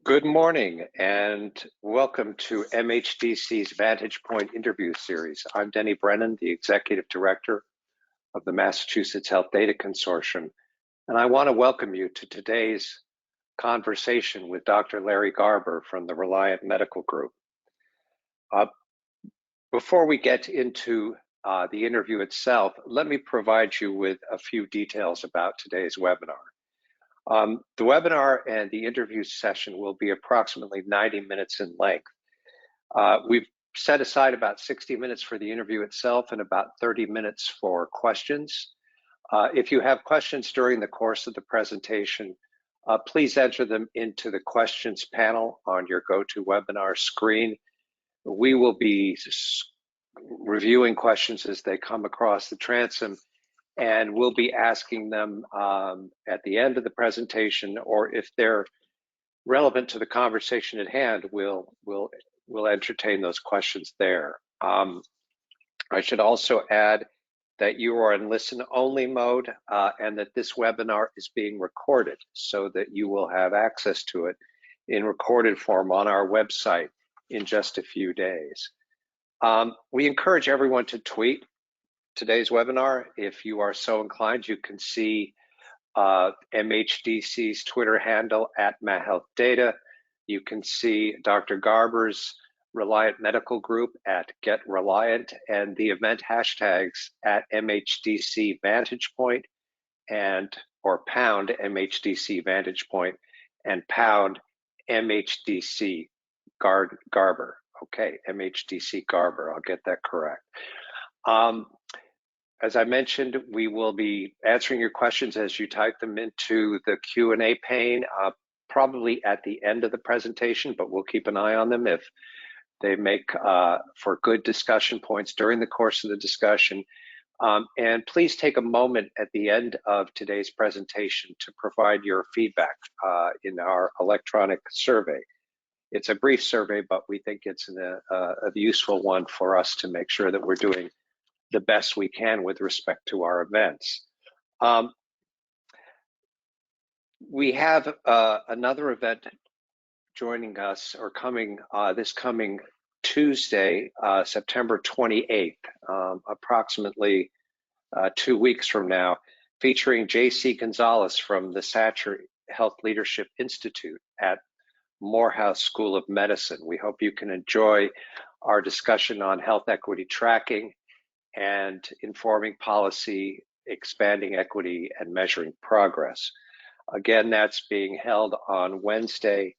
Good morning and welcome to MHDC's Vantage Point interview series. I'm Denny Brennan, the Executive Director of the Massachusetts Health Data Consortium, and I want to welcome you to today's conversation with Dr. Larry Garber from the Reliant Medical Group. Before we get into the interview itself, let me provide you with a few details about today's webinar. The webinar and the interview session will be approximately 90 minutes in length. We've set aside about 60 minutes for the interview itself and about 30 minutes for questions. If you have questions during the course of the presentation, please enter them into the questions panel on your GoToWebinar screen. We will be reviewing questions as they come across the transom, and we'll be asking them at the end of the presentation, or if they're relevant to the conversation at hand, we'll entertain those questions there. I should also add that you are in listen-only mode and that this webinar is being recorded so that you will have access to it in recorded form on our website in just a few days. We encourage everyone to tweet today's webinar. If you are so inclined, you can see MHDC's Twitter handle @MaHealthData. You can see Dr. Garber's Reliant Medical Group @GetReliant, and the event hashtags @MHDC Vantage Point or pound MHDC Vantage Point and pound MHDC Garber. Okay, MHDC Garber, I'll get that correct. As I mentioned, we will be answering your questions as you type them into the Q&A pane, probably at the end of the presentation, but we'll keep an eye on them if they make for good discussion points during the course of the discussion. And please take a moment at the end of today's presentation to provide your feedback in our electronic survey. It's a brief survey, but we think it's a useful one for us to make sure that we're doing the best we can with respect to our events. We have another event joining us or coming this coming Tuesday, September 28th, approximately 2 weeks from now, featuring J.C. Gonzalez from the Satcher Health Leadership Institute at Morehouse School of Medicine. We hope you can enjoy our discussion on health equity tracking and informing policy, expanding equity, and measuring progress. Again, that's being held on Wednesday,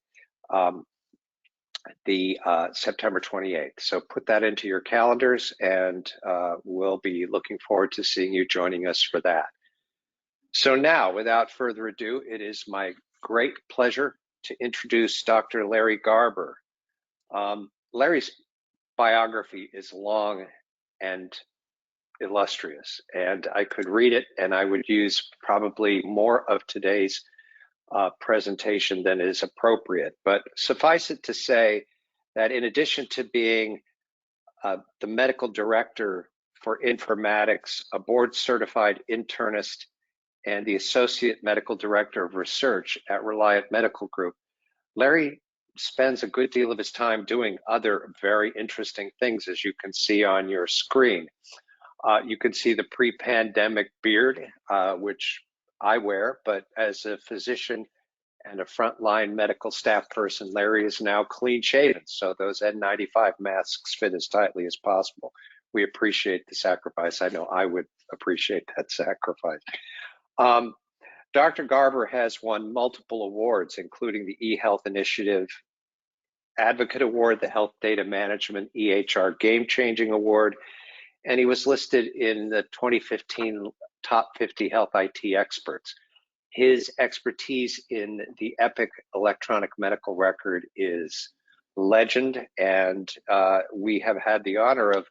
September 28th. So put that into your calendars, and we'll be looking forward to seeing you joining us for that. So now, without further ado, it is my great pleasure to introduce Dr. Larry Garber. Larry's biography is long and illustrious, and I could read it, and I would use probably more of today's presentation than is appropriate. But suffice it to say that in addition to being the medical director for informatics, a board-certified internist, and the associate medical director of research at Reliant Medical Group, Larry spends a good deal of his time doing other very interesting things, as you can see on your screen. You can see the pre-pandemic beard, which I wear, but as a physician and a frontline medical staff person, Larry is now clean shaven, so those N95 masks fit as tightly as possible. We appreciate the sacrifice. I know I would appreciate that sacrifice. Dr. Garber has won multiple awards, including the eHealth Initiative Advocate Award, the Health Data Management EHR Game Changing Award, and he was listed in the 2015 Top 50 Health IT Experts. His expertise in the Epic electronic medical record is legend, and we have had the honor of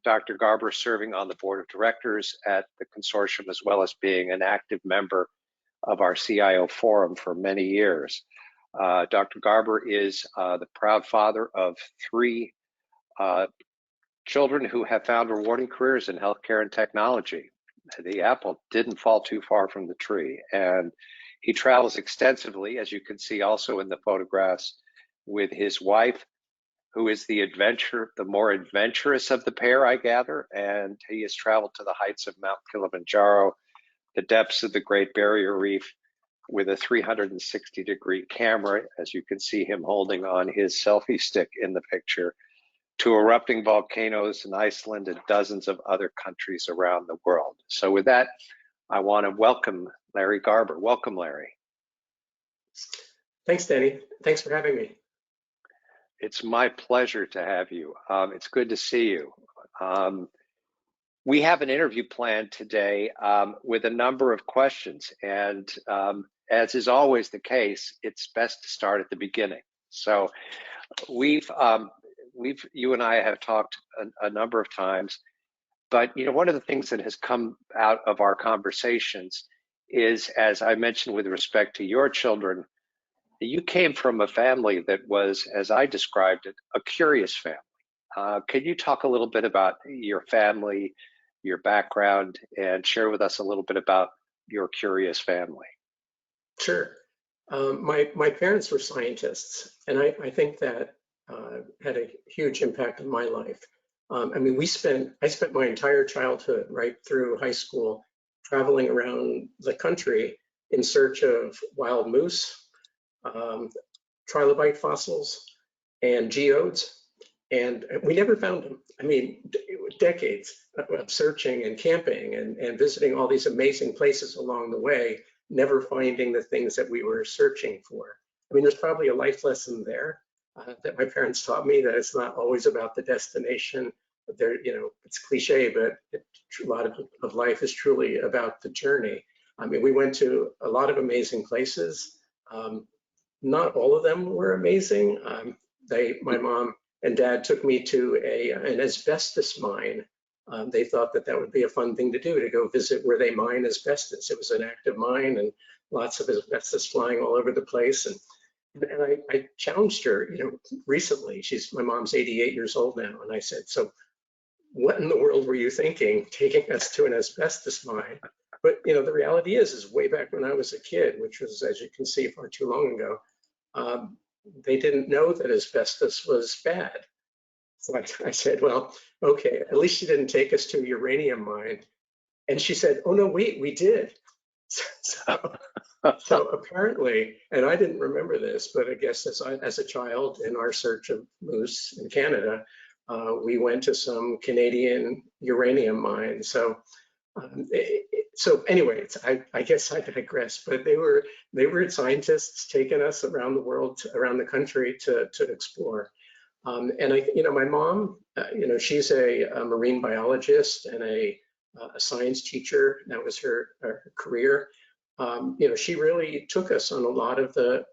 Dr. Garber serving on the board of directors at the consortium, as well as being an active member of our CIO forum for many years. Dr. Garber is the proud father of 3 children who have found rewarding careers in healthcare and technology. The apple didn't fall too far from the tree, and He travels extensively, as you can see also in the photographs, with his wife, who is the more adventurous of the pair, I gather, and he has traveled to the heights of Mount Kilimanjaro, the depths of the Great Barrier Reef, with a 360-degree camera, as you can see him holding on his selfie stick in the picture, to erupting volcanoes in Iceland and dozens of other countries around the world. So with that, I want to welcome Larry Garber. Welcome, Larry. Thanks, Denny. Thanks for having me. It's my pleasure to have you. It's good to see you. We have an interview planned today with a number of questions, and as is always the case, it's best to start at the beginning. So you and I have talked a number of times, but one of the things that has come out of our conversations is, as I mentioned with respect to your children, you came from a family that was, as I described it, a curious family. Can you talk a little bit about your family, your background, and share with us a little bit about your curious family? Sure. My parents were scientists, and I think that had a huge impact on my life. I mean, I spent my entire childhood, right through high school, traveling around the country in search of wild moose, trilobite fossils, and geodes, and we never found them. I mean, decades of searching and camping and visiting all these amazing places along the way, never finding the things that we were searching for. I mean, there's probably a life lesson there that my parents taught me, that it's not always about the destination. There, it's cliche, but a lot of life is truly about the journey. I mean, we went to a lot of amazing places. Not all of them were amazing. My mom and dad took me to an asbestos mine. They thought that would be a fun thing to do, to go visit where they mine asbestos. It was an active mine and lots of asbestos flying all over the place. And I challenged her, recently. My mom's 88 years old now, and I said, "So, what in the world were you thinking, taking us to an asbestos mine?" But the reality is way back when I was a kid, which was, as you can see, far too long ago, they didn't know that asbestos was bad. So I said, "Well, okay, at least you didn't take us to a uranium mine." And she said, "Oh no, we did." So apparently, and I didn't remember this, but I guess as a child in our search of moose in Canada, we went to some Canadian uranium mine. So anyway, I guess I digress. But they were scientists taking us around the world, around the country to explore. And my mom, she's a marine biologist and a science teacher. That was her career. She really took us on a lot of the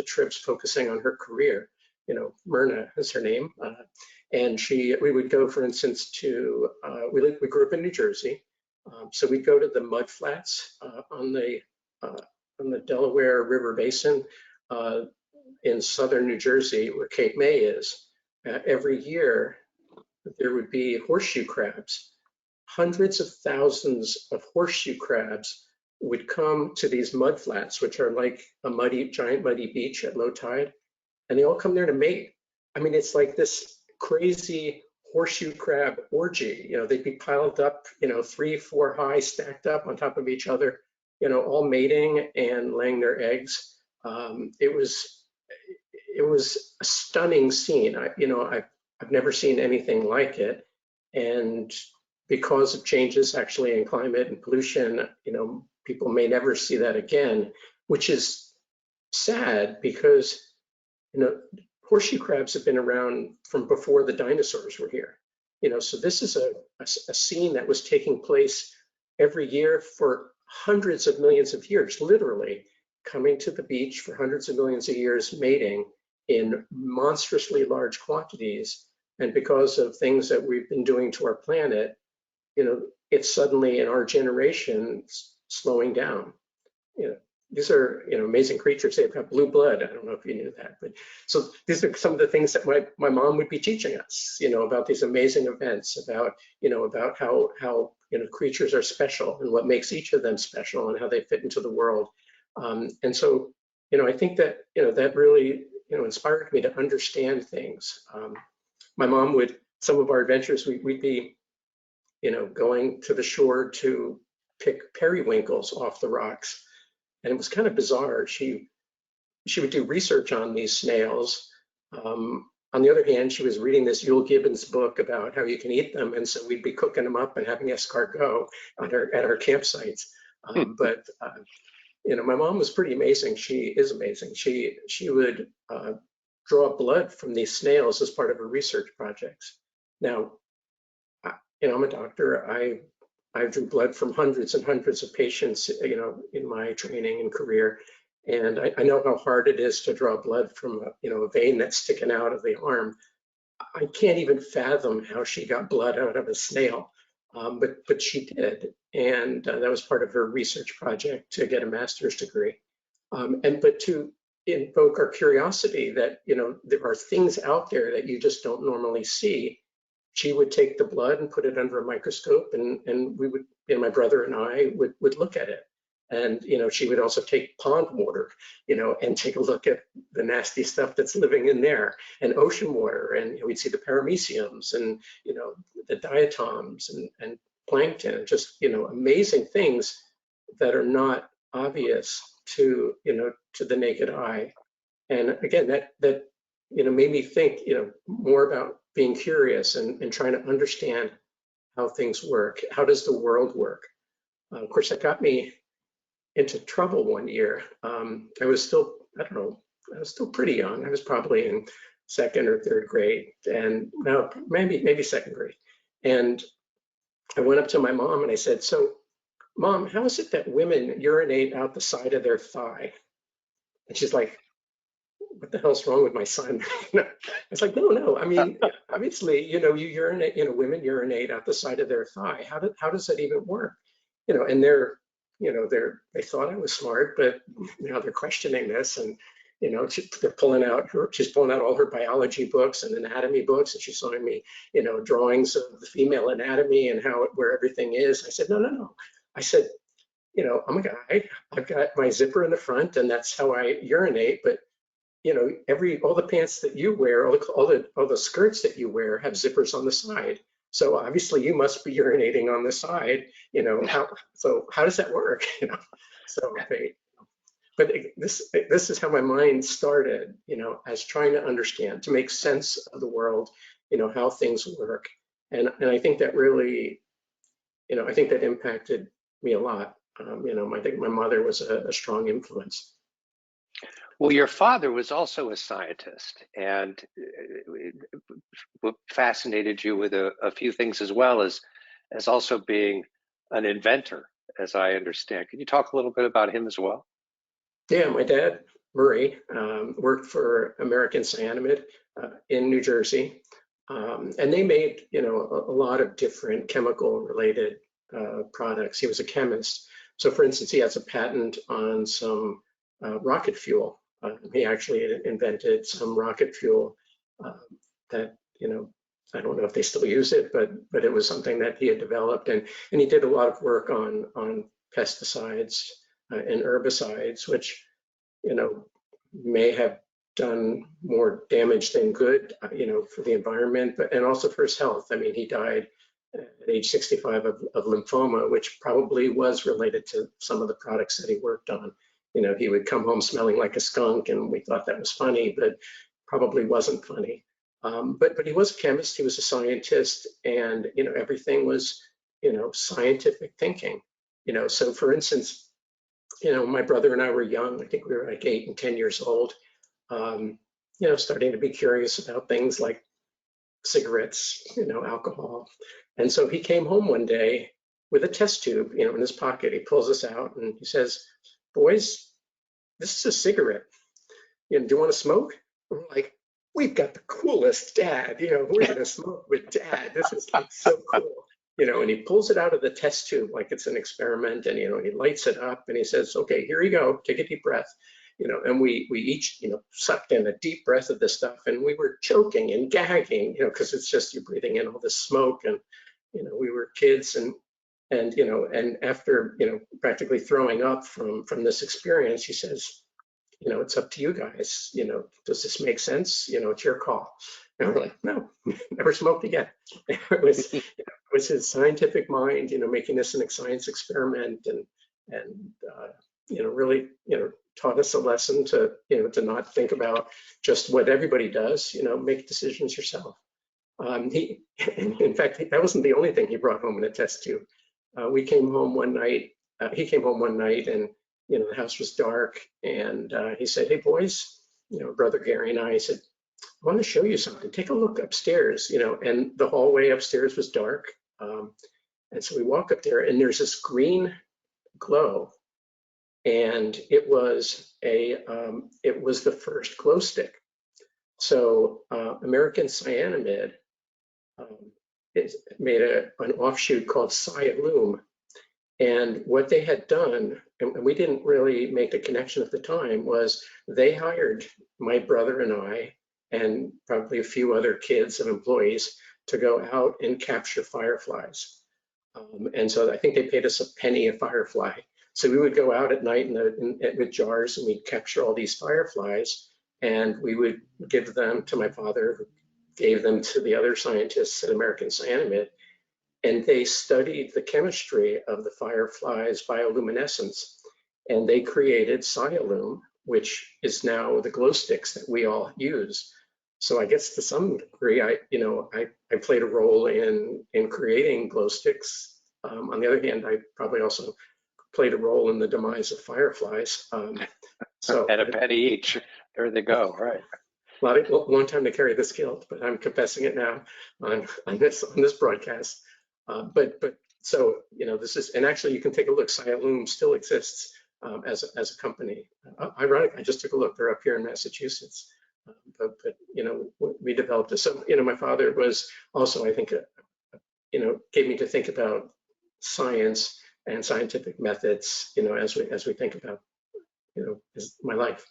trips, focusing on her career. Myrna is her name, and we would go, for instance, to we grew up in New Jersey, so we'd go to the mud flats on the Delaware River Basin in southern New Jersey, where Cape May is. Every year, there would be horseshoe crabs. Hundreds of thousands of horseshoe crabs would come to these mud flats, which are like a giant muddy beach at low tide, and they all come there to mate. I mean, it's like this crazy horseshoe crab orgy. They'd be piled up, 3, 4 high, stacked up on top of each other, all mating and laying their eggs. It was a stunning scene. I've never seen anything like it, and because of changes actually in climate and pollution, people may never see that again, which is sad because, horseshoe crabs have been around from before the dinosaurs were here. So this is a scene that was taking place every year for hundreds of millions of years, literally coming to the beach for hundreds of millions of years, mating in monstrously large quantities. And because of things that we've been doing to our planet, it's suddenly in our generation slowing down. These are amazing creatures. They've got blue blood. I don't know if you knew that, but so these are some of the things that my mom would be teaching us, about these amazing events, about how creatures are special and what makes each of them special and how they fit into the world. And so, I think that, that really, inspired me to understand things. My mom would, some of our adventures, we'd be, going to the shore to pick periwinkles off the rocks. And it was kind of bizarre. She would do research on these snails. On the other hand, she was reading this Yule Gibbons book about how you can eat them, and so we'd be cooking them up and having escargot at our campsites. But my mom was pretty amazing. She is amazing. She would draw blood from these snails as part of her research projects. Now, I'm a doctor. I drew blood from hundreds and hundreds of patients, in my training and career. And I know how hard it is to draw blood from a vein that's sticking out of the arm. I can't even fathom how she got blood out of a snail, but she did, and that was part of her research project to get a master's degree. But to invoke our curiosity that there are things out there that you just don't normally see. She would take the blood and put it under a microscope, and we would, my brother and I would look at it. And she would also take pond water, and take a look at the nasty stuff that's living in there, and ocean water, and we'd see the parameciums and the diatoms and plankton, just amazing things that are not obvious to to the naked eye. And again, that made me think more about being curious and trying to understand how things work. How does the world work? Of course, that got me into trouble one year. I was still, I don't know, I was still pretty young. I was probably in second or third grade, and no, maybe second grade. And I went up to my mom and I said, "So, Mom, how is it that women urinate out the side of their thigh?" And she's like, "What the hell's wrong with my son?" I was like, "No. I mean, obviously, you urinate, women urinate out the side of their thigh. How does that even work?" And they thought I was smart, but now they're questioning this, and they're pulling out she's pulling out all her biology books and anatomy books, and she's showing me, drawings of the female anatomy and where everything is. I said, no. I said, I'm a guy. I've got my zipper in the front, and that's how I urinate. But all the pants that you wear, all the skirts that you wear have zippers on the side. So obviously you must be urinating on the side. How does that work? So but this is how my mind started, as trying to understand, to make sense of the world, how things work. And I think that really, I think that impacted me a lot. I think my mother was a strong influence. Well, your father was also a scientist, and what fascinated you with a few things, as well as also being an inventor, as I understand. Can you talk a little bit about him as well? Yeah, my dad, Murray, worked for American Cyanamid in New Jersey, and they made a lot of different chemical related products. He was a chemist. So, for instance, he has a patent on some rocket fuel. He actually invented some rocket fuel that I don't know if they still use it, but it was something that he had developed, and he did a lot of work on pesticides and herbicides, which may have done more damage than good, for the environment, and also for his health. I mean, he died at age 65 of lymphoma, which probably was related to some of the products that he worked on. He would come home smelling like a skunk, and we thought that was funny, but probably wasn't funny. But he was a chemist, he was a scientist, and everything was scientific thinking. So for instance, my brother and I were young. I think we were like 8 and 10 years old. Starting to be curious about things like cigarettes, alcohol. And so he came home one day with a test tube, in his pocket. He pulls this out and he says, "Boys, this is a cigarette. Do you want to smoke?" And we're like, "We've got the coolest dad. We're going to smoke with dad. This is like so cool." And he pulls it out of the test tube like it's an experiment, and he lights it up and he says, "Okay, here you go. Take a deep breath." And we each sucked in a deep breath of this stuff, and we were choking and gagging, because it's just you're breathing in all this smoke, and we were kids, and And, and after, practically throwing up from this experience, he says, it's up to you guys. Does this make sense? It's your call. And we're like, no, never smoked again. It was his scientific mind, making this a science experiment, and really, taught us a lesson to not think about just what everybody does. Make decisions yourself. In fact, that wasn't the only thing he brought home in a test tube. We came home one night. He came home one night, and the house was dark. And he said, "Hey, boys, brother Gary and I," he said, "I want to show you something. Take a look upstairs." And the hallway upstairs was dark. And so we walk up there, and there's this green glow, and it was the first glow stick. So American Cyanamid it made an offshoot called Cyalume. And what they had done, and we didn't really make the connection at the time, was they hired my brother and I, and probably a few other kids and employees, to go out and capture fireflies. And so I think they paid us a penny a firefly. So we would go out at night with jars, and we'd capture all these fireflies, and we would give them to my father, who gave them to the other scientists at American Cyanamid, and they studied the chemistry of the firefly's bioluminescence, and they created Cyalume, which is now the glow sticks that we all use. So I guess to some degree, I played a role in creating glow sticks. On the other hand, I probably also played a role in the demise of fireflies. And a penny each. There they go. Right. Long time to carry this guilt, but I'm confessing it now on this broadcast. But so this is, and actually you can take a look. Cyalume still exists as a company. Ironic, I just took a look. They're up here in Massachusetts. But we developed it. So my father was also, I think, gave me to think about science and scientific methods. As we think about my life.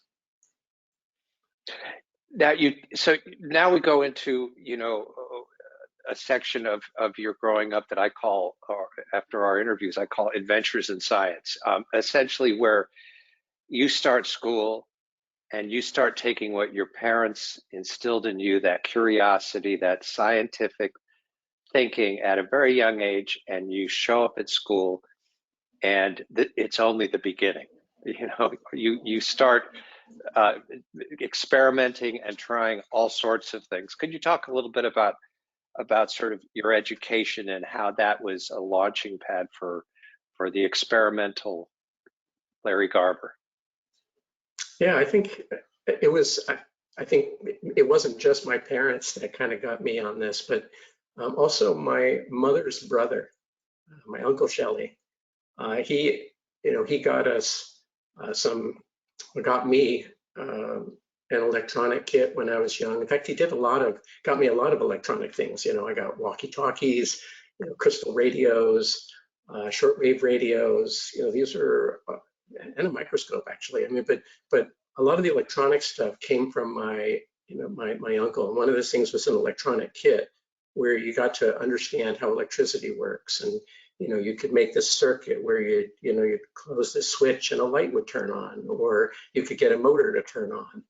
So now we go into a section of your growing up that I call, or after our interviews, I call Adventures in Science. Essentially, where you start school and you start taking what your parents instilled in you, that curiosity, that scientific thinking at a very young age, and you show up at school, and it's only the beginning. You start experimenting and trying all sorts of things. Could you talk a little bit about sort of your education and how that was a launching pad for the experimental Larry Garber? Yeah, I think it was. I think it wasn't just my parents that kind of got me on this, but also my mother's brother, my Uncle Shelley. He got us got me an electronic kit when I was young. In fact, he got me a lot of electronic things. I got walkie-talkies, crystal radios, shortwave radios. These are, and a microscope actually. I mean, but a lot of the electronic stuff came from my uncle. And one of those things was an electronic kit where you got to understand how electricity works, and you could make this circuit where you'd close the switch and a light would turn on, or you could get a motor to turn on,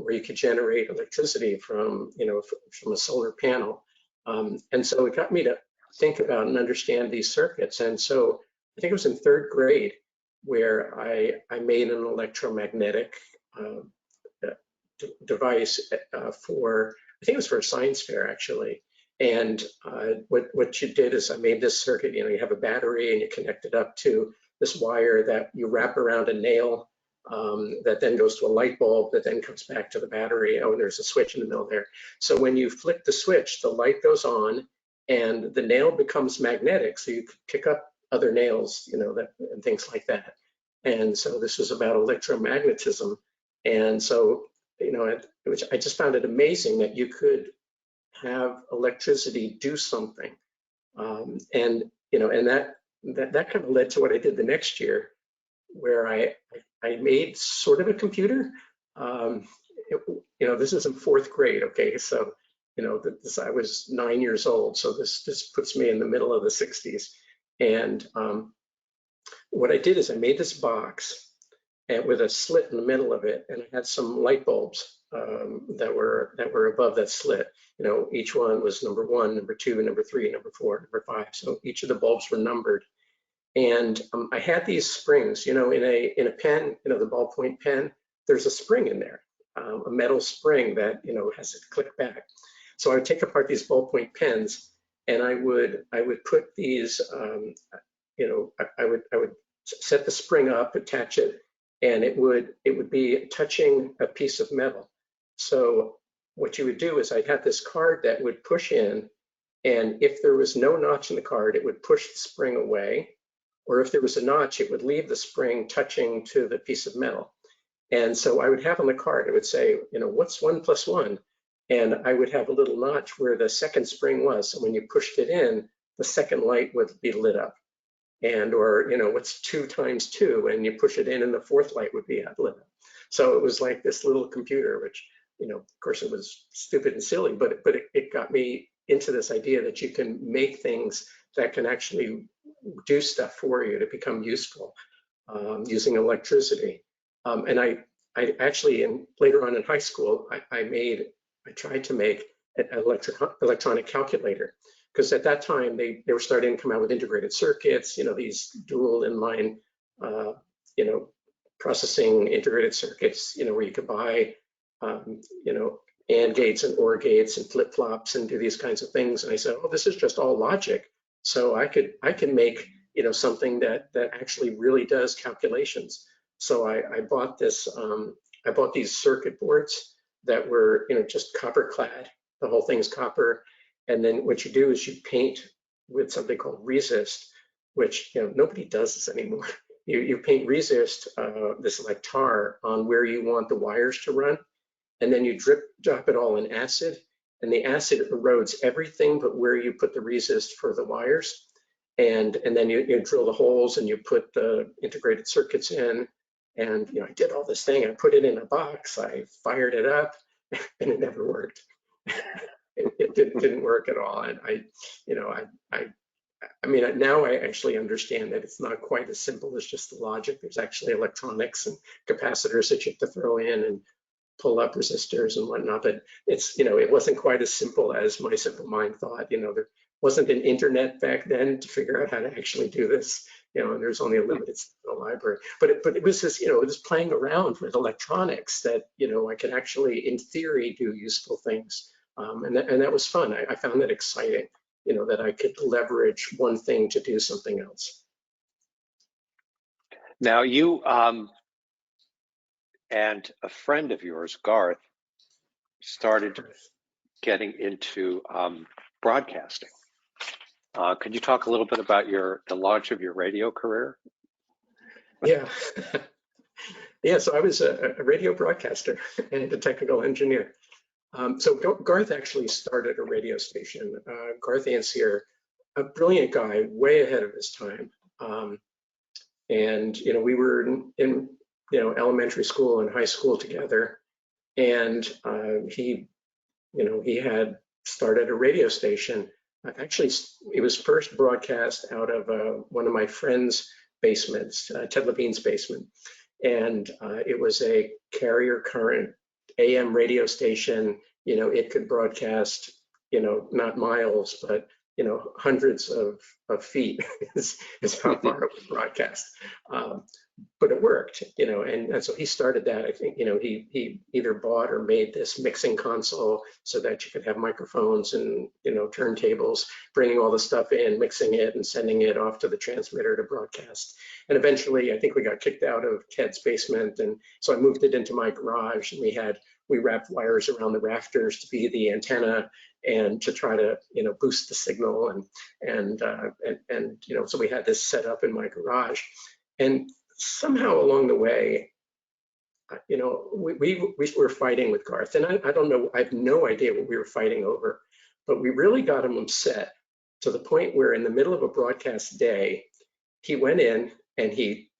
or you could generate electricity from a solar panel. And so it got me to think about and understand these circuits. And so I think it was in third grade where I made an electromagnetic device for, I think it was for a science fair actually. And what you did is I made this circuit. You have a battery and you connect it up to this wire that you wrap around a nail that then goes to a light bulb that then comes back to the battery. Oh, and there's a switch in the middle there. So when you flick the switch, the light goes on and the nail becomes magnetic. So you could pick up other nails, and things like that. And so this was about electromagnetism. And so, which I just found it amazing that you could have electricity do something. And that kind of led to what I did the next year, where I made sort of a computer. This is in fourth grade. Okay, so I was 9 years old, so this puts me in the middle of the 60s. And what I did is I made this box and with a slit in the middle of it, and I had some light bulbs that were above that slit. Each one was number 1, number 2, number 3, number 4, number 5. So each of the bulbs were numbered. And I had these springs. In a pen, the ballpoint pen, there's a spring in there, a metal spring that has to click back. So I would take apart these ballpoint pens, and I would put these, I would set the spring up, attach it, and it would be touching a piece of metal. So what you would do is I'd have this card that would push in, and if there was no notch in the card, it would push the spring away. Or if there was a notch, it would leave the spring touching to the piece of metal. And so I would have on the card, it would say, what's 1 + 1? And I would have a little notch where the second spring was. So when you pushed it in, the second light would be lit up. Or what's 2 × 2? And you push it in and the fourth light would be lit up. So it was like this little computer, which, of course it was stupid and silly, but it got me into this idea that you can make things that can actually do stuff for you to become useful using electricity. And I actually, later on in high school, I tried to make an electronic calculator, because at that time they were starting to come out with integrated circuits, these dual inline, processing integrated circuits, where you could buy, AND gates and OR gates and flip-flops and do these kinds of things. And I said, oh, this is just all logic. So I can make, something that actually really does calculations. So I bought this, I bought these circuit boards that were, just copper clad. The whole thing's copper. And then what you do is you paint with something called resist, which, nobody does this anymore. You paint resist, this like tar, on where you want the wires to run. And then you drop it all in acid, and the acid erodes everything but where you put the resist for the wires. And then you drill the holes and you put the integrated circuits in. And I did all this thing. I put it in a box. I fired it up, and it never worked. It didn't work at all. And I mean, now I actually understand that it's not quite as simple as just the logic. There's actually electronics and capacitors that you have to throw in and pull up resistors and whatnot. But it's, it wasn't quite as simple as my simple mind thought. There wasn't an internet back then to figure out how to actually do this. And there's only a limited library. But it was this, it was playing around with electronics that, I could actually, in theory, do useful things. And that was fun. I found that exciting, that I could leverage one thing to do something else. Now you and a friend of yours, Garth, started getting into broadcasting. Could you talk a little bit about the launch of your radio career? Yeah. Yeah, so I was a radio broadcaster and a technical engineer. So Garth actually started a radio station. Garth Ansier, a brilliant guy, way ahead of his time. And we were in elementary school and high school together, and he had started a radio station. Actually, it was first broadcast out of one of my friend's basements, Ted Levine's basement, and it was a carrier current AM radio station. It could broadcast, not miles, but hundreds of feet is how far it would broadcast. But it worked, and so he started that. I think, he either bought or made this mixing console so that you could have microphones and, turntables, bringing all the stuff in, mixing it and sending it off to the transmitter to broadcast. And eventually, I think we got kicked out of Ted's basement. And so I moved it into my garage, and we wrapped wires around the rafters to be the antenna and to try to, boost the signal. And so we had this set up in my garage. And somehow along the way, we were fighting with Garth, and I don't know, I have no idea what we were fighting over, but we really got him upset to the point where in the middle of a broadcast day, he went in and he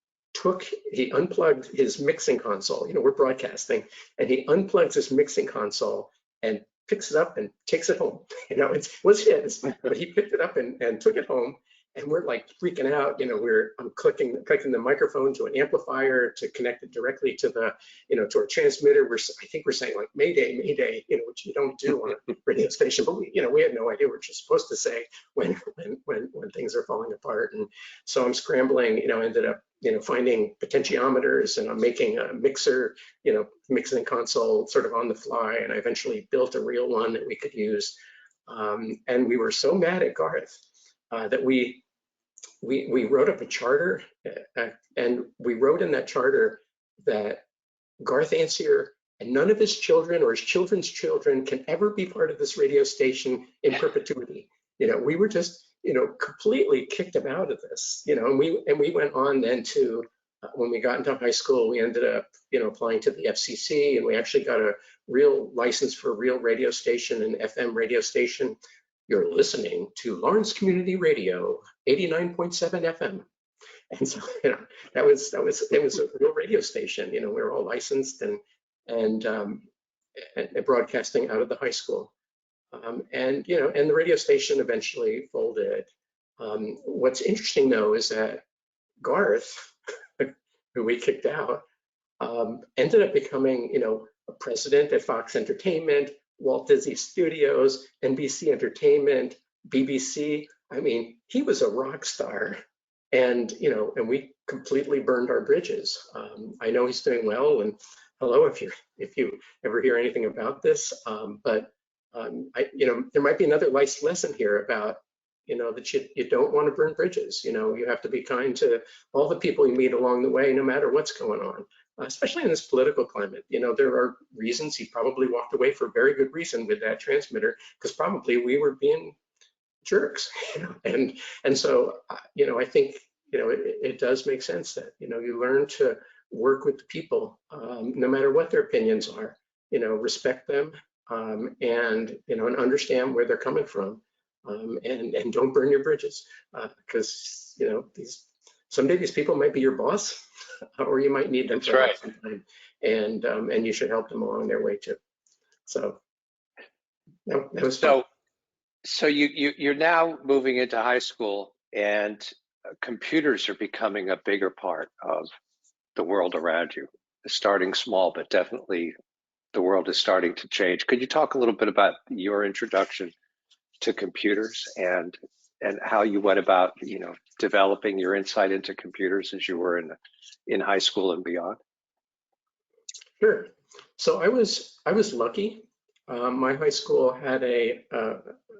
unplugged his mixing console. We're broadcasting, and he unplugs his mixing console and picks it up and takes it home. It was his, but he picked it up and took it home. and we're like freaking out. I'm clicking the microphone to an amplifier to connect it directly to the, to our transmitter. I think we're saying like Mayday, Mayday, which you don't do on a radio station, but we had no idea what you're supposed to say when things are falling apart. And so I'm scrambling, ended up, finding potentiometers, and I'm making a mixer, mixing console sort of on the fly. And I eventually built a real one that we could use. And we were so mad at Garth that we wrote up a charter, and we wrote in that charter that Garth Ancier and none of his children or his children's children can ever be part of this radio station in perpetuity. We were just, completely kicked him out of this, and we went on then to, when we got into high school, we ended up, applying to the FCC, and we actually got a real license for a real radio station, an FM radio station. You're listening to Lawrence Community Radio, 89.7 FM. And so, it was a real radio station. We were all licensed and broadcasting out of the high school. And the radio station eventually folded. What's interesting though is that Garth, who we kicked out, ended up becoming, a president at Fox Entertainment, Walt Disney Studios, NBC Entertainment, BBC. I mean, he was a rock star, and we completely burned our bridges. I know he's doing well, and hello if you ever hear anything about this. But there might be another life lesson here about that you don't want to burn bridges. You have to be kind to all the people you meet along the way, no matter what's going on. Especially in this political climate, there are reasons he probably walked away for a very good reason with that transmitter, because probably we were being jerks, and so I think it does make sense that you learn to work with the people, no matter what their opinions are, respect them, and understand where they're coming from, and don't burn your bridges, because someday these people might be your boss, or you might need them That's for right. some time, and you should help them along their way too. So that was fun. So you're now moving into high school, and computers are becoming a bigger part of the world around you. Starting small, but definitely the world is starting to change. Could you talk a little bit about your introduction to computers and how you went about, developing your insight into computers as you were in high school and beyond? Sure. So I was lucky. My high school had a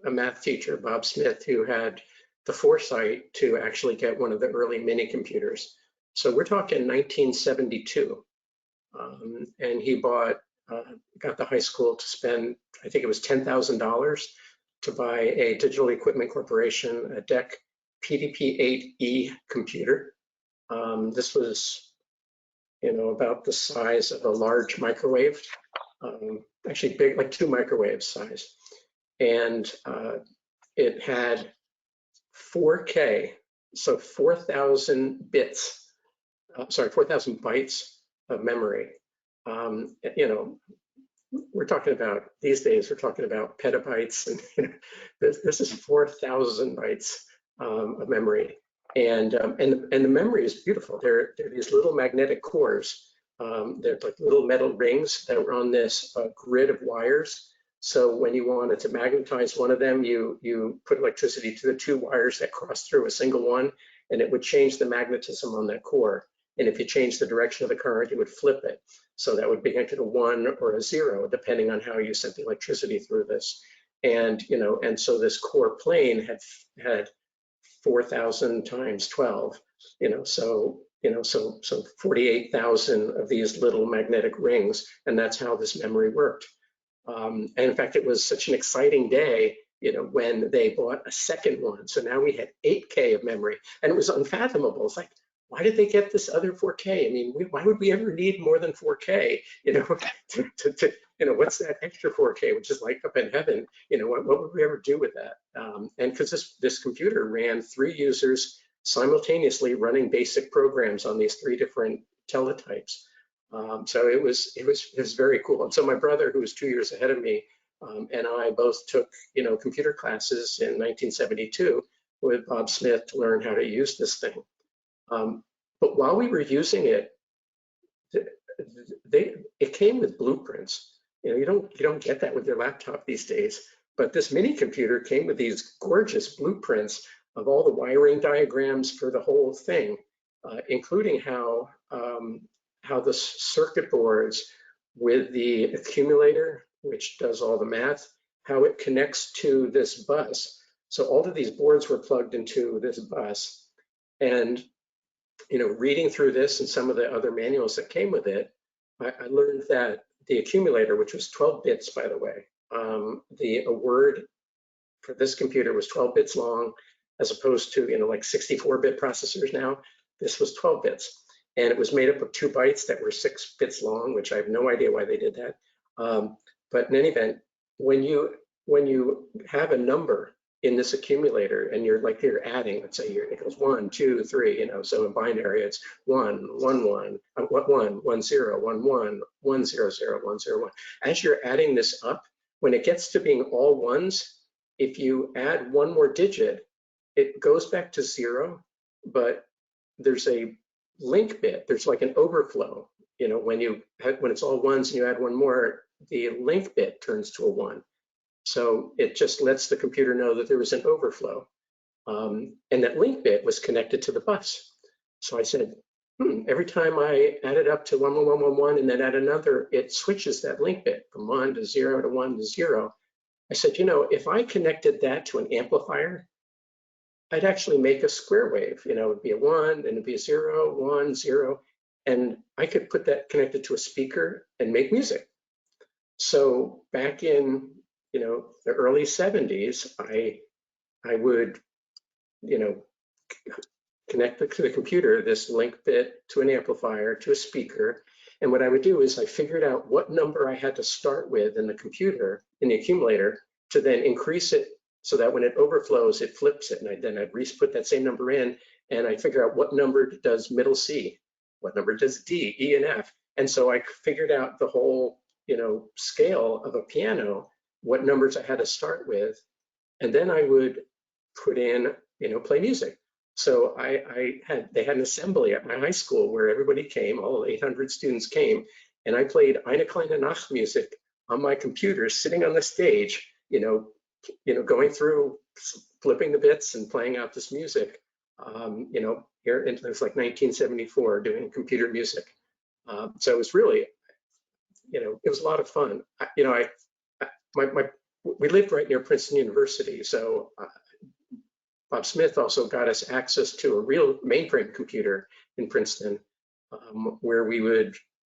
math teacher, Bob Smith, who had the foresight to actually get one of the early mini computers. So we're talking 1972, and he got the high school to spend, I think it was $10,000 to buy a Digital Equipment Corporation, a DEC PDP-8E computer. This was, about the size of a large microwave, actually big, like 2 microwave size. And it had 4K, so 4,000 bits, 4,000 bytes of memory. We're talking about, these days, we're talking about petabytes, and this is 4,000 bytes of memory. And the memory is beautiful. They're these little magnetic cores. They're like little metal rings that were on this grid of wires. So when you wanted to magnetize one of them, you put electricity to the 2 wires that cross through a single one, and it would change the magnetism on that core. And if you change the direction of the current, you would flip it. So that would be either a 1 or a 0, depending on how you sent the electricity through this. And so this core plane had 4,000 times 12, so 48,000 of these little magnetic rings, and that's how this memory worked. And in fact, it was such an exciting day, when they bought a second one. So now we had 8K of memory, and it was unfathomable. It's like, why did they get this other 4K? I mean, why would we ever need more than 4K? What's that extra 4K, which is like up in heaven? What would we ever do with that? And because this computer ran 3 users simultaneously running basic programs on these 3 different teletypes. So it was very cool. And so my brother, who was 2 years ahead of me, and I both took computer classes in 1972. with Bob Smith to learn how to use this thing. But while we were using it, it came with blueprints. You don't get that with your laptop these days. But this mini computer came with these gorgeous blueprints of all the wiring diagrams for the whole thing, including how the circuit boards with the accumulator, which does all the math, how it connects to this bus. So all of these boards were plugged into this bus. And reading through this and some of the other manuals that came with it, I learned that the accumulator, which was 12 bits, by the way, a word for this computer was 12 bits long, as opposed to like 64-bit processors now. This was 12 bits, and it was made up of 2 bytes that were 6 bits long, which I have no idea why they did that. But in any event, when you have a number in this accumulator and you're adding, let's say it goes 1, 2, 3, so in binary it's 1, 1, 1, 1, 1, 0, 1, 1, 1, 0, 0, 1, 0, 1. As you're adding this up, when it gets to being all ones, if you add one more digit, it goes back to 0, but there's a link bit. There's like an overflow. When it's all ones and you add one more, the link bit turns to a 1. So it just lets the computer know that there was an overflow. And that link bit was connected to the bus. So I said, every time I add it up to 1, 1, 1, 1, 1, and then add another, it switches that link bit from 1 to 0 to 1 to 0. I said, if I connected that to an amplifier, I'd actually make a square wave. It would be a 1, and it'd be a 0, 1, 0. And I could put that connected to a speaker and make music. So back in the early 70s, I would connect to the computer this link bit to an amplifier to a speaker, and what I would do is I figured out what number I had to start with in the computer, in the accumulator, to then increase it so that when it overflows, it flips it, and I'd put that same number in, and I'd figure out what number does middle C, what number does D, E, and F, and so I figured out the whole scale of a piano, what numbers I had to start with, and then I would put in, play music. So they had an assembly at my high school where everybody came, all 800 students came, and I played Eine kleine Nacht music on my computer, sitting on the stage, going through, flipping the bits and playing out this music. Here it was like 1974, doing computer music. So it was really, it was a lot of fun. We lived right near Princeton University, so Bob Smith also got us access to a real mainframe computer in Princeton, where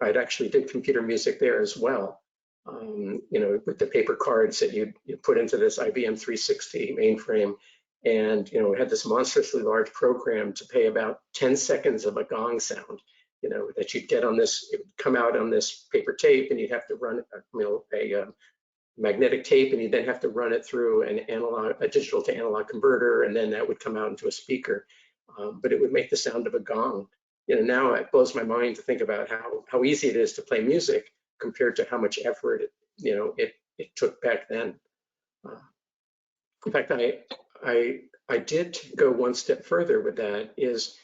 I'd actually did computer music there as well. With the paper cards that you put into this IBM 360 mainframe, and it had this monstrously large program to play about 10 seconds of a gong sound, that you'd get on this. It would come out on this paper tape, and you'd have to run a magnetic tape, and you then have to run it through a digital to analog converter, and then that would come out into a speaker. But it would make the sound of a gong. Now it blows my mind to think about how easy it is to play music compared to how much effort it took back then. In fact, I did go one step further with that. Is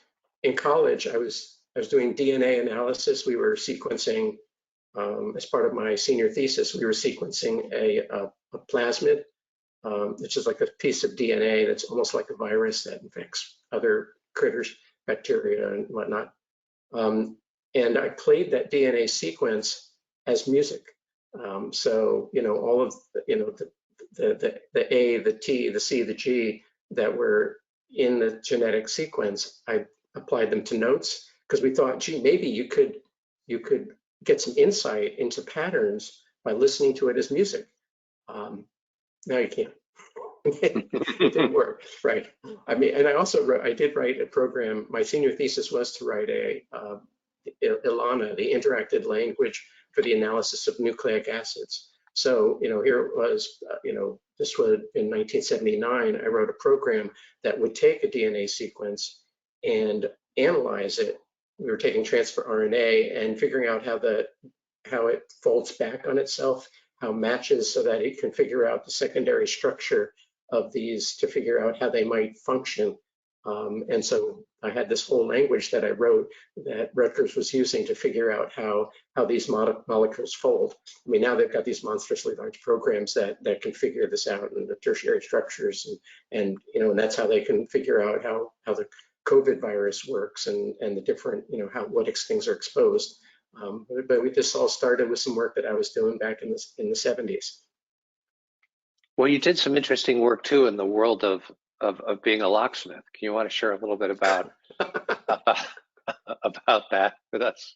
in college I was doing DNA analysis. We were sequencing. As part of my senior thesis, we were sequencing a plasmid, which is like a piece of DNA that's almost like a virus that infects other critters, bacteria and whatnot. And I played that DNA sequence as music. So all of the A, the T, the C, the G that were in the genetic sequence, I applied them to notes because we thought, gee, maybe you could get some insight into patterns by listening to it as music. Now you can't. It didn't work, right? I mean, and I did write a program. My senior thesis was to write ILANA, the interactive language for the analysis of nucleic acids. So, here it was, this was in 1979, I wrote a program that would take a DNA sequence and analyze it. We were taking transfer RNA and figuring out how it folds back on itself, how it matches so that it can figure out the secondary structure of these to figure out how they might function. And so I had this whole language that I wrote that Rutgers was using to figure out how these molecules fold. I mean, now they've got these monstrously large programs that can figure this out in the tertiary structures, and and that's how they can figure out how the COVID virus works and the different what things are exposed. But this all started with some work that I was doing back in the 70s. Well, you did some interesting work too in the world of being a locksmith. Can you want to share a little bit about about that with us?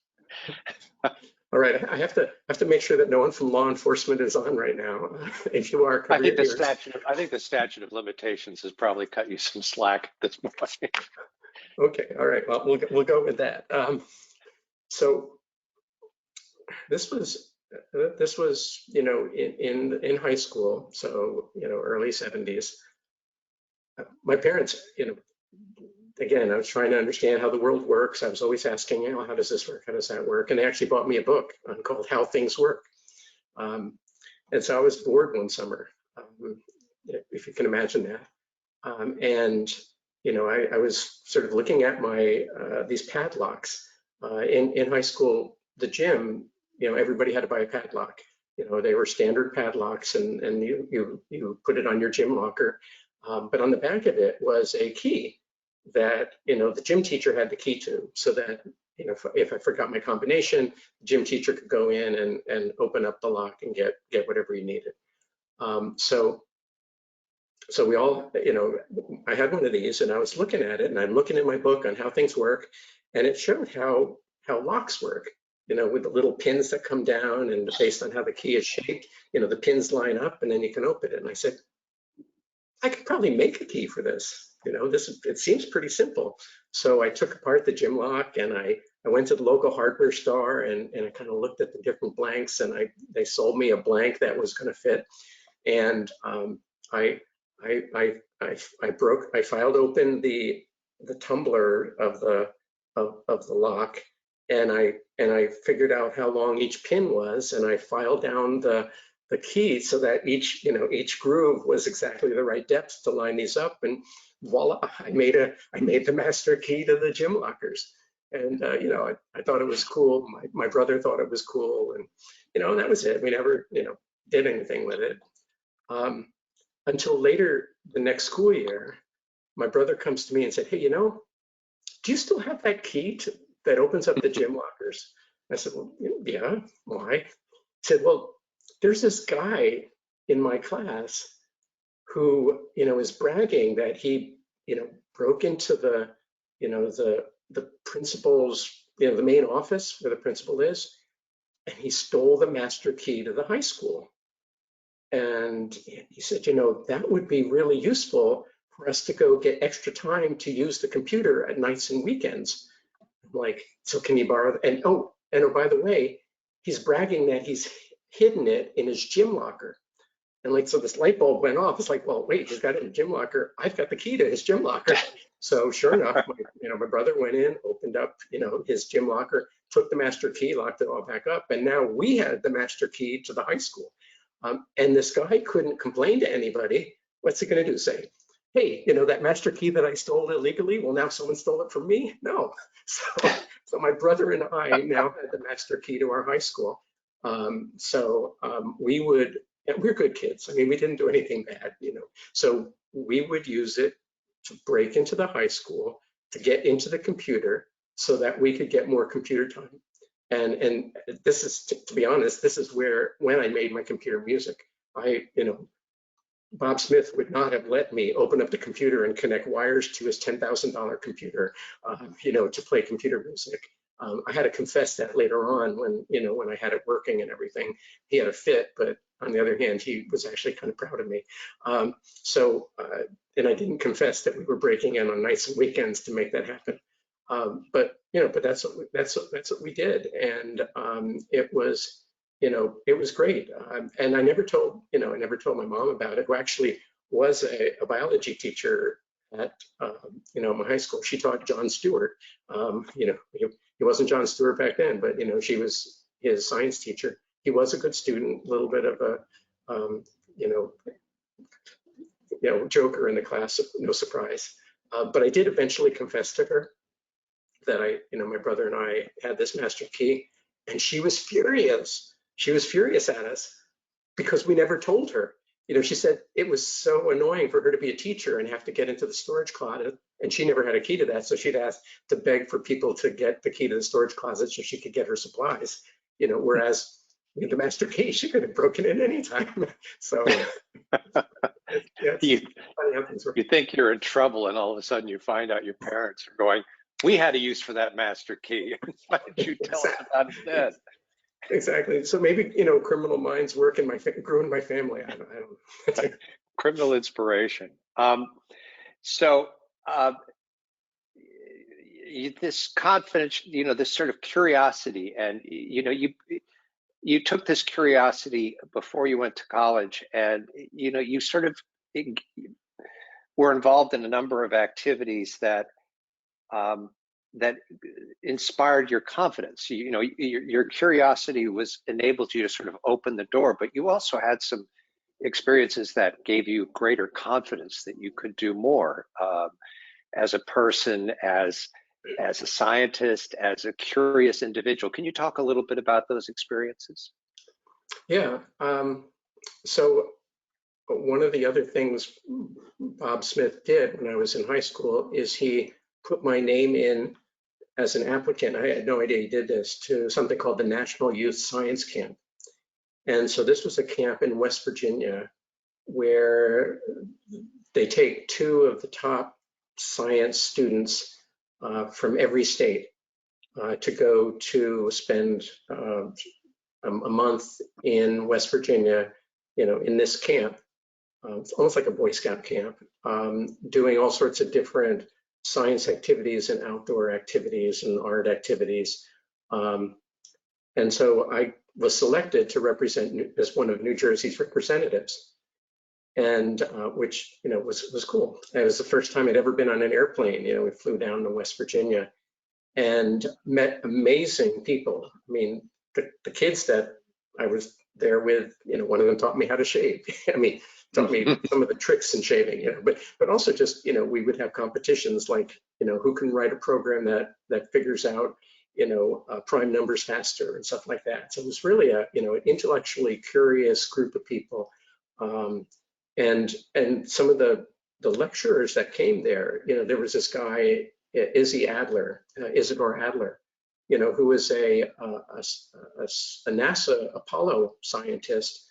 All right, I have to make sure that no one from law enforcement is on right now. If you are, cover your ears. I think the statute of limitations has probably cut you some slack this morning. Okay, all right. Well, we'll go with that. So this was in high school, so early 70s. My parents, again, I was trying to understand how the world works. I was always asking, how does this work? How does that work? And they actually bought me a book called How Things Work. And so I was bored one summer, if you can imagine that. And I was sort of looking at my these padlocks. In high school, the gym, everybody had to buy a padlock. They were standard padlocks, and you put it on your gym locker. But on the back of it was a key that the gym teacher had the key to, so that if I forgot my combination, the gym teacher could go in and open up the lock and get whatever he needed. So we all, I had one of these, and I was looking at it, and I'm looking in my book on how things work, and it showed how locks work, with the little pins that come down, and based on how the key is shaped, the pins line up, and then you can open it. And I said, I could probably make a key for this. It seems pretty simple. So I took apart the gym lock, and I went to the local hardware store, and I kind of looked at the different blanks, and they sold me a blank that was going to fit. And I filed open the tumbler of the lock, and I figured out how long each pin was, and I filed down the key so that each groove was exactly the right depth to line these up, and voila, I made the master key to the gym lockers. And I thought it was cool. My brother thought it was cool, and that was it. We never did anything with it. Until later the next school year, my brother comes to me and said, hey, do you still have that key that opens up the gym lockers? I said, well, yeah, why? He said, well, there's this guy in my class who, is bragging that he, broke into the principal's, the main office where the principal is, and he stole the master key to the high school. And he said, that would be really useful for us to go get extra time to use the computer at nights and weekends. I'm like, so can you borrow? And oh, by the way, he's bragging that he's hidden it in his gym locker. And so this light bulb went off. It's like, well, wait, he's got it in the gym locker. I've got the key to his gym locker. So sure enough, my brother went in, opened up, his gym locker, took the master key, locked it all back up, and now we had the master key to the high school. And this guy couldn't complain to anybody. What's he going to do? Say, hey, that master key that I stole illegally? Well, now someone stole it from me? No. So my brother and I now had the master key to our high school. We're good kids. I mean, we didn't do anything bad, So we would use it to break into the high school, to get into the computer so that we could get more computer time. And this is, to be honest, this is when I made my computer music. Bob Smith would not have let me open up the computer and connect wires to his $10,000 computer, to play computer music. I had to confess that later on when I had it working and everything. He had a fit, but on the other hand, he was actually kind of proud of me. And I didn't confess that we were breaking in on nights and weekends to make that happen. But that's what we did, and it was great. And I never told my mom about it, who actually was a biology teacher at my high school. She taught John Stewart. He wasn't John Stewart back then, but she was his science teacher. He was a good student, a little bit of a joker in the class, no surprise. But I did eventually confess to her that my brother and I had this master key, and she was furious. She was furious at us because we never told her. She said it was so annoying for her to be a teacher and have to get into the storage closet, and she never had a key to that, so she'd ask to beg for people to get the key to the storage closet so she could get her supplies. Whereas the master key, she could have broken in any time. So You, funny how things work. you think you're in trouble, and all of a sudden you find out your parents are going, we had a use for that master key. Why didn't you tell us about it then? Exactly. So maybe, criminal minds work in grew in my family. I don't know. Criminal inspiration. So this confidence, this sort of curiosity, and you took this curiosity before you went to college, and you sort of were involved in a number of activities that that inspired your confidence. Your curiosity enabled you to sort of open the door, but you also had some experiences that gave you greater confidence that you could do more as a person, as a scientist, as a curious individual. Can you talk a little bit about those experiences? Yeah. So one of the other things Bob Smith did when I was in high school is he put my name in as an applicant. I had no idea he did this, to something called the National Youth Science Camp. And so this was a camp in West Virginia where they take two of the top science students from every state to go to spend a month in West Virginia, in this camp. It's almost like a Boy Scout camp, doing all sorts of different science activities and outdoor activities and art activities. And so I was selected to represent as one of New Jersey's representatives, and which was cool. It was the first time I'd ever been on an airplane. We flew down to West Virginia and met amazing people. I mean, the kids that I was there with, one of them taught me how to shave. I mean, taught me some of the tricks in shaving, but also just, we would have competitions like, who can write a program that figures out, prime numbers faster and stuff like that. So it was really an intellectually curious group of people. And some of the lecturers that came there, there was this guy, Isidore Adler, who was a NASA Apollo scientist,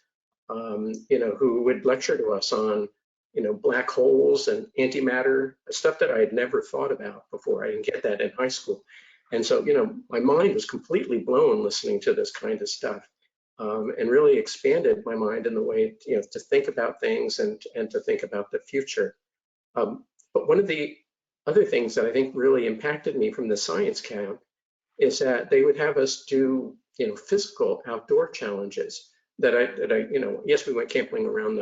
who would lecture to us on, black holes and antimatter, stuff that I had never thought about before. I didn't get that in high school. And so, my mind was completely blown listening to this kind of stuff, and really expanded my mind in the way, to think about things and to think about the future. But one of the other things that I think really impacted me from the science camp is that they would have us do, physical outdoor challenges that I, yes, we went camping around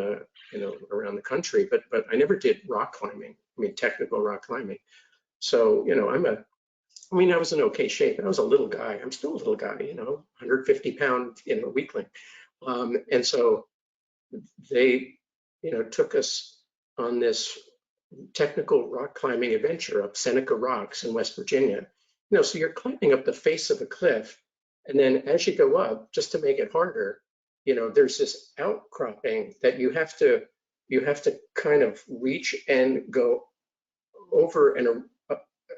around the country, but I never did rock climbing. I mean, technical rock climbing. So, I was in okay shape. I was a little guy. I'm still a little guy, 150-pound, weakling. And so they, took us on this technical rock climbing adventure up Seneca Rocks in West Virginia. So you're climbing up the face of a cliff, and then as you go up, just to make it harder, there's this outcropping that you have to kind of reach and go over and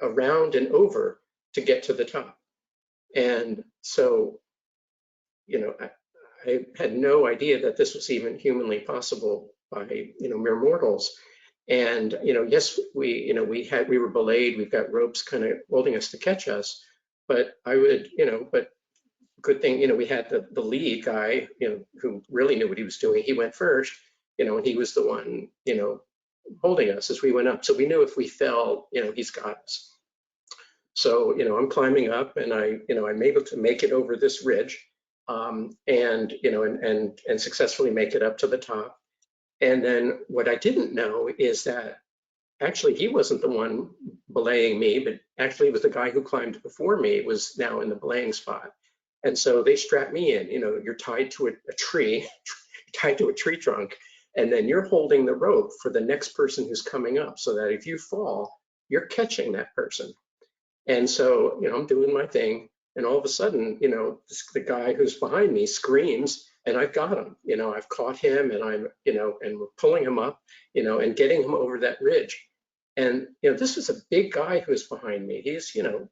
around and over to get to the top. And so, I had no idea that this was even humanly possible by, mere mortals. And, yes, we were belayed, we've got ropes kind of holding us to catch us, but but good thing, we had the lead guy, who really knew what he was doing. He went first, and he was the one, holding us as we went up. So we knew if we fell, he's got us. So, I'm climbing up, and I'm able to make it over this ridge, and successfully make it up to the top. And then what I didn't know is that actually he wasn't the one belaying me, but actually it was the guy who climbed before me was now in the belaying spot. And so they strapped me in, you're tied to a tree, tied to a tree trunk, And then you're holding the rope for the next person who's coming up so that if you fall, you're catching that person. And so, I'm doing my thing, and all of a sudden, the guy who's behind me screams, and I've got him. I've caught him, and and we're pulling him up, and getting him over that ridge. And this was a big guy who's behind me. He's, a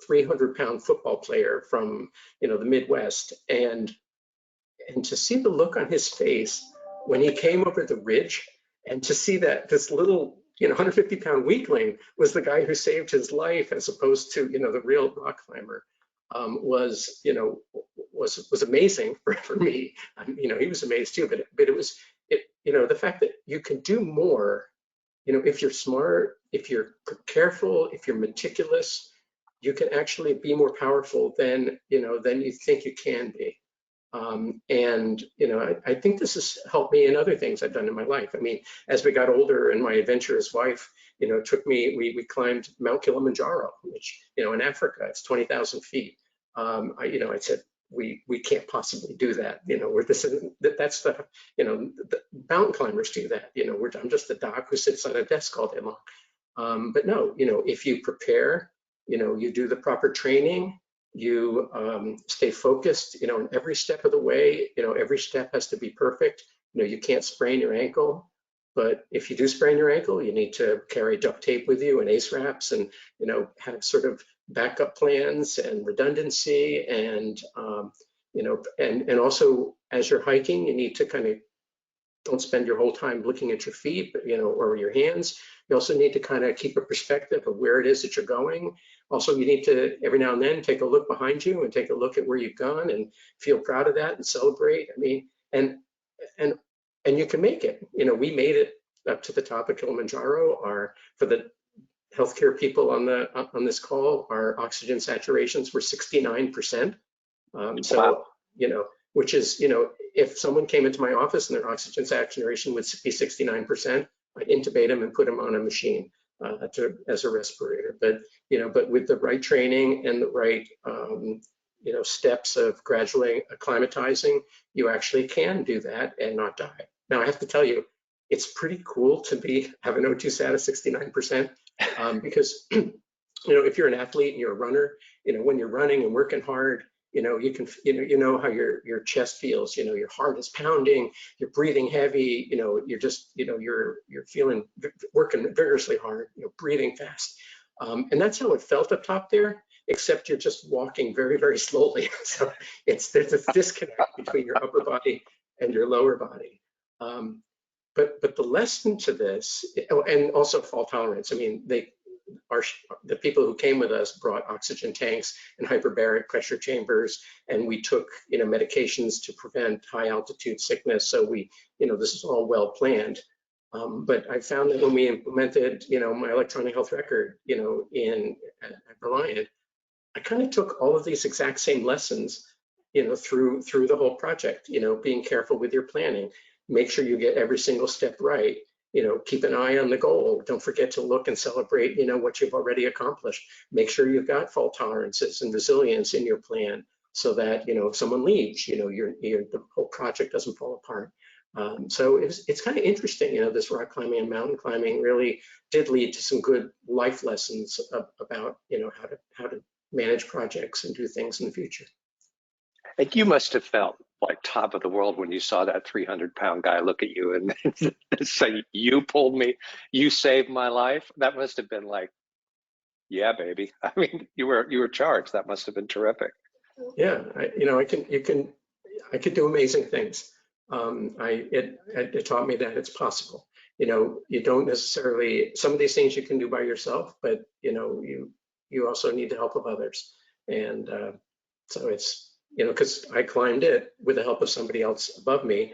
300-pound football player from, the Midwest, and to see the look on his face when he came over the ridge, and to see that this little 150-pound weakling was the guy who saved his life as opposed to the real rock climber, was amazing for me. He was amazed too, but it was the fact that you can do more, if you're smart, if you're careful, if you're meticulous, you can actually be more powerful than you think you can be. And I think this has helped me in other things I've done in my life. I mean, as we got older, and my adventurous wife, took me, we climbed Mount Kilimanjaro, which, in Africa, it's 20,000 feet. I said, we can't possibly do that. That's the mountain climbers do that. I'm just the doc who sits on a desk all day long. But no, if you prepare, you do the proper training, you stay focused, in every step of the way. Every step has to be perfect. You can't sprain your ankle, but if you do sprain your ankle, you need to carry duct tape with you and ace wraps, and have sort of backup plans and redundancy, and and also as you're hiking, you need to kind of don't spend your whole time looking at your feet, but, or your hands. You also need to kind of keep a perspective of where it is that you're going. Also, you need to every now and then take a look behind you and take a look at where you've gone and feel proud of that and celebrate. I mean, and and you can make it. We made it up to the top of Kilimanjaro. For the healthcare people on this call, our oxygen saturations were 69%. So, Wow. Which is, if someone came into my office and their oxygen saturation would be 69%, I'd intubate them and put them on a machine as a respirator. But with the right training and the right, steps of gradually acclimatizing, you actually can do that and not die. Now, I have to tell you, it's pretty cool to have an O2 sat of 69%, because, if you're an athlete and you're a runner, when you're running and working hard, you can, how your chest feels, your heart is pounding, you're breathing heavy, you're just, you're feeling, working vigorously hard, breathing fast. And that's how it felt up top there, except you're just walking very, very slowly. So there's this disconnect between your upper body and your lower body. But the lesson to this, and also fault tolerance. I mean, the people who came with us brought oxygen tanks and hyperbaric pressure chambers, and we took medications to prevent high altitude sickness. So this is all well planned. But I found that when we implemented my electronic health record at Reliant, I kind of took all of these exact same lessons through the whole project. Being careful with your planning, make sure you get every single step right. Keep an eye on the goal. Don't forget to look and celebrate, what you've already accomplished. Make sure you've got fault tolerances and resilience in your plan so that, if someone leaves, the whole project doesn't fall apart. So it's kind of interesting, this rock climbing and mountain climbing really did lead to some good life lessons about, how to manage projects and do things in the future. And you must have felt like top of the world when you saw that 300-pound guy look at you and say, "You pulled me, you saved my life." That must have been like, "Yeah, baby." I mean, you were charged. That must have been terrific. Yeah, I could do amazing things. It taught me that it's possible. You don't necessarily, some of these things you can do by yourself, but you also need the help of others. And so it's, because I climbed it with the help of somebody else above me,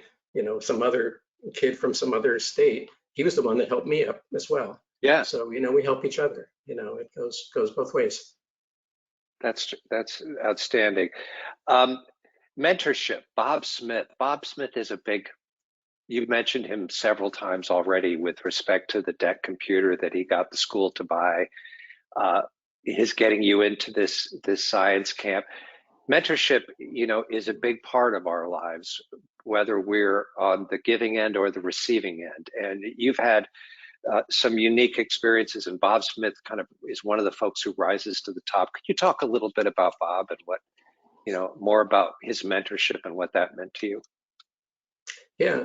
some other kid from some other state. He was the one that helped me up as well. Yeah, So, we help each other. It goes both ways. that's outstanding. Um, Mentorship, Bob Smith. Bob Smith is a big. You've mentioned him several times already with respect to the deck computer that he got the school to buy. His getting you into this science camp. Mentorship, is a big part of our lives. whether we're on the giving end or the receiving end. And you've had some unique experiences, and Bob Smith kind of is one of the folks who rises to the top. Could you talk a little bit about Bob and what, more about his mentorship and what that meant to you? Yeah,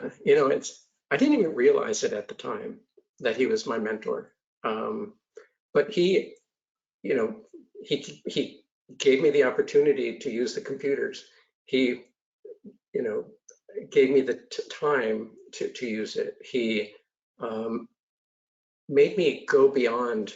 I didn't even realize it at the time that he was my mentor. But you know, he gave me the opportunity to use the computers. He, you know, gave me the time to use it. He made me go beyond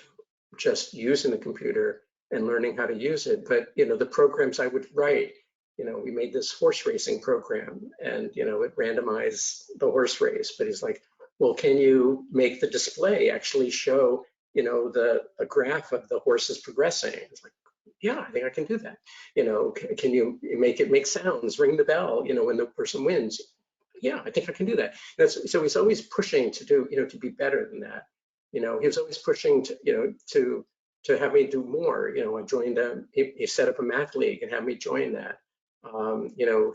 just using the computer and learning how to use it. But, the programs I would write, we made this horse racing program and, it randomized the horse race. But he's like, well, can you make the display actually show, a graph of the horses progressing? It's like, yeah, I think I can do that. Can you make it make sounds, ring the bell, when the person wins? Yeah, I think I can do that. So he's always pushing to do, to be better than that. He was always pushing to, to have me do more. I joined he set up a math league and had me join that.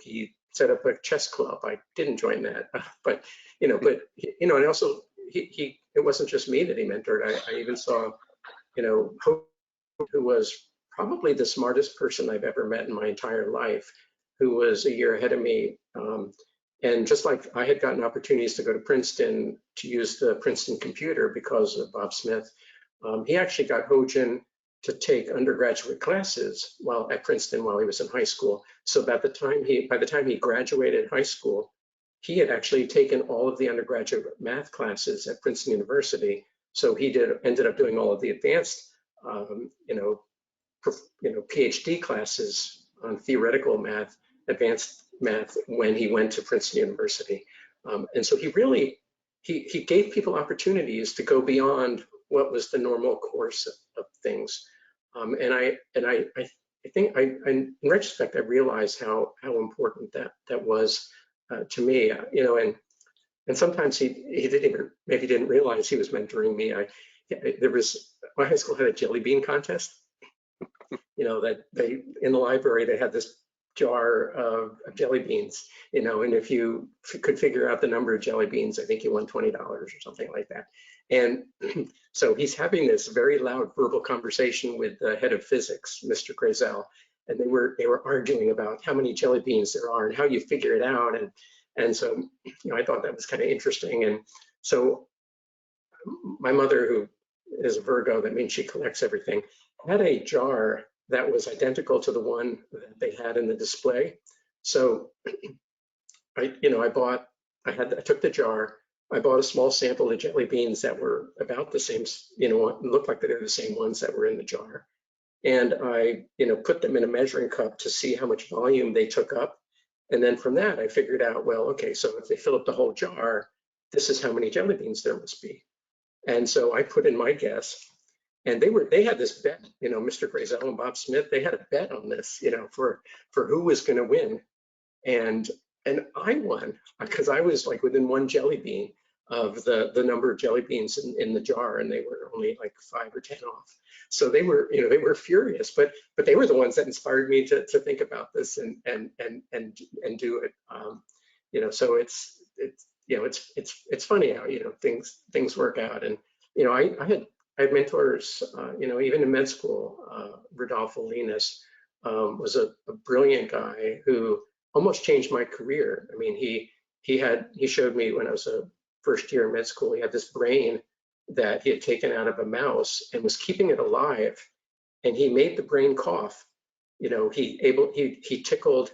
He set up a chess club. I didn't join that, but and also it wasn't just me that he mentored. I even saw, Hope, who was probably the smartest person I've ever met in my entire life, who was a year ahead of me. And just like I had gotten opportunities to go to Princeton to use the Princeton computer because of Bob Smith, he actually got Hojan to take undergraduate classes while at Princeton while he was in high school. So by the time he graduated high school, he had actually taken all of the undergraduate math classes at Princeton University. So he ended up doing all of the advanced, PhD classes on theoretical math, advanced math, when he went to Princeton University. And so he gave people opportunities to go beyond what was the normal course of things. And I think in retrospect, I realized how important that was to me. And sometimes he didn't realize he was mentoring me. My high school had a jelly bean contest. That they, in the library, they had this jar of jelly beans, and if you could figure out the number of jelly beans, I think you won $20 or something like that. And so he's having this very loud verbal conversation with the head of physics, Mr. Grazel, and they were arguing about how many jelly beans there are and how you figure it out. And so, I thought that was kind of interesting. And so my mother, who is a Virgo, that means she collects everything, had a jar that was identical to the one that they had in the display. So I took the jar, I bought a small sample of jelly beans that were about the same, looked like they were the same ones that were in the jar. And I, put them in a measuring cup to see how much volume they took up. And then from that, I figured out, well, okay, so if they fill up the whole jar, this is how many jelly beans there must be. And so I put in my guess, and they had this bet, Mr. Grazel and Bob Smith, they had a bet on this, for who was going to win. And I won because I was like within one jelly bean of the number of jelly beans in the jar, and they were only like 5 or 10 off. So they were furious, but they were the ones that inspired me to think about this and do it. So it's funny how things work out. And I had mentors, even in med school. Rodolfo Linas was a brilliant guy who almost changed my career. I mean, he showed me when I was a first year in med school, he had this brain that he had taken out of a mouse and was keeping it alive, and he made the brain cough. He tickled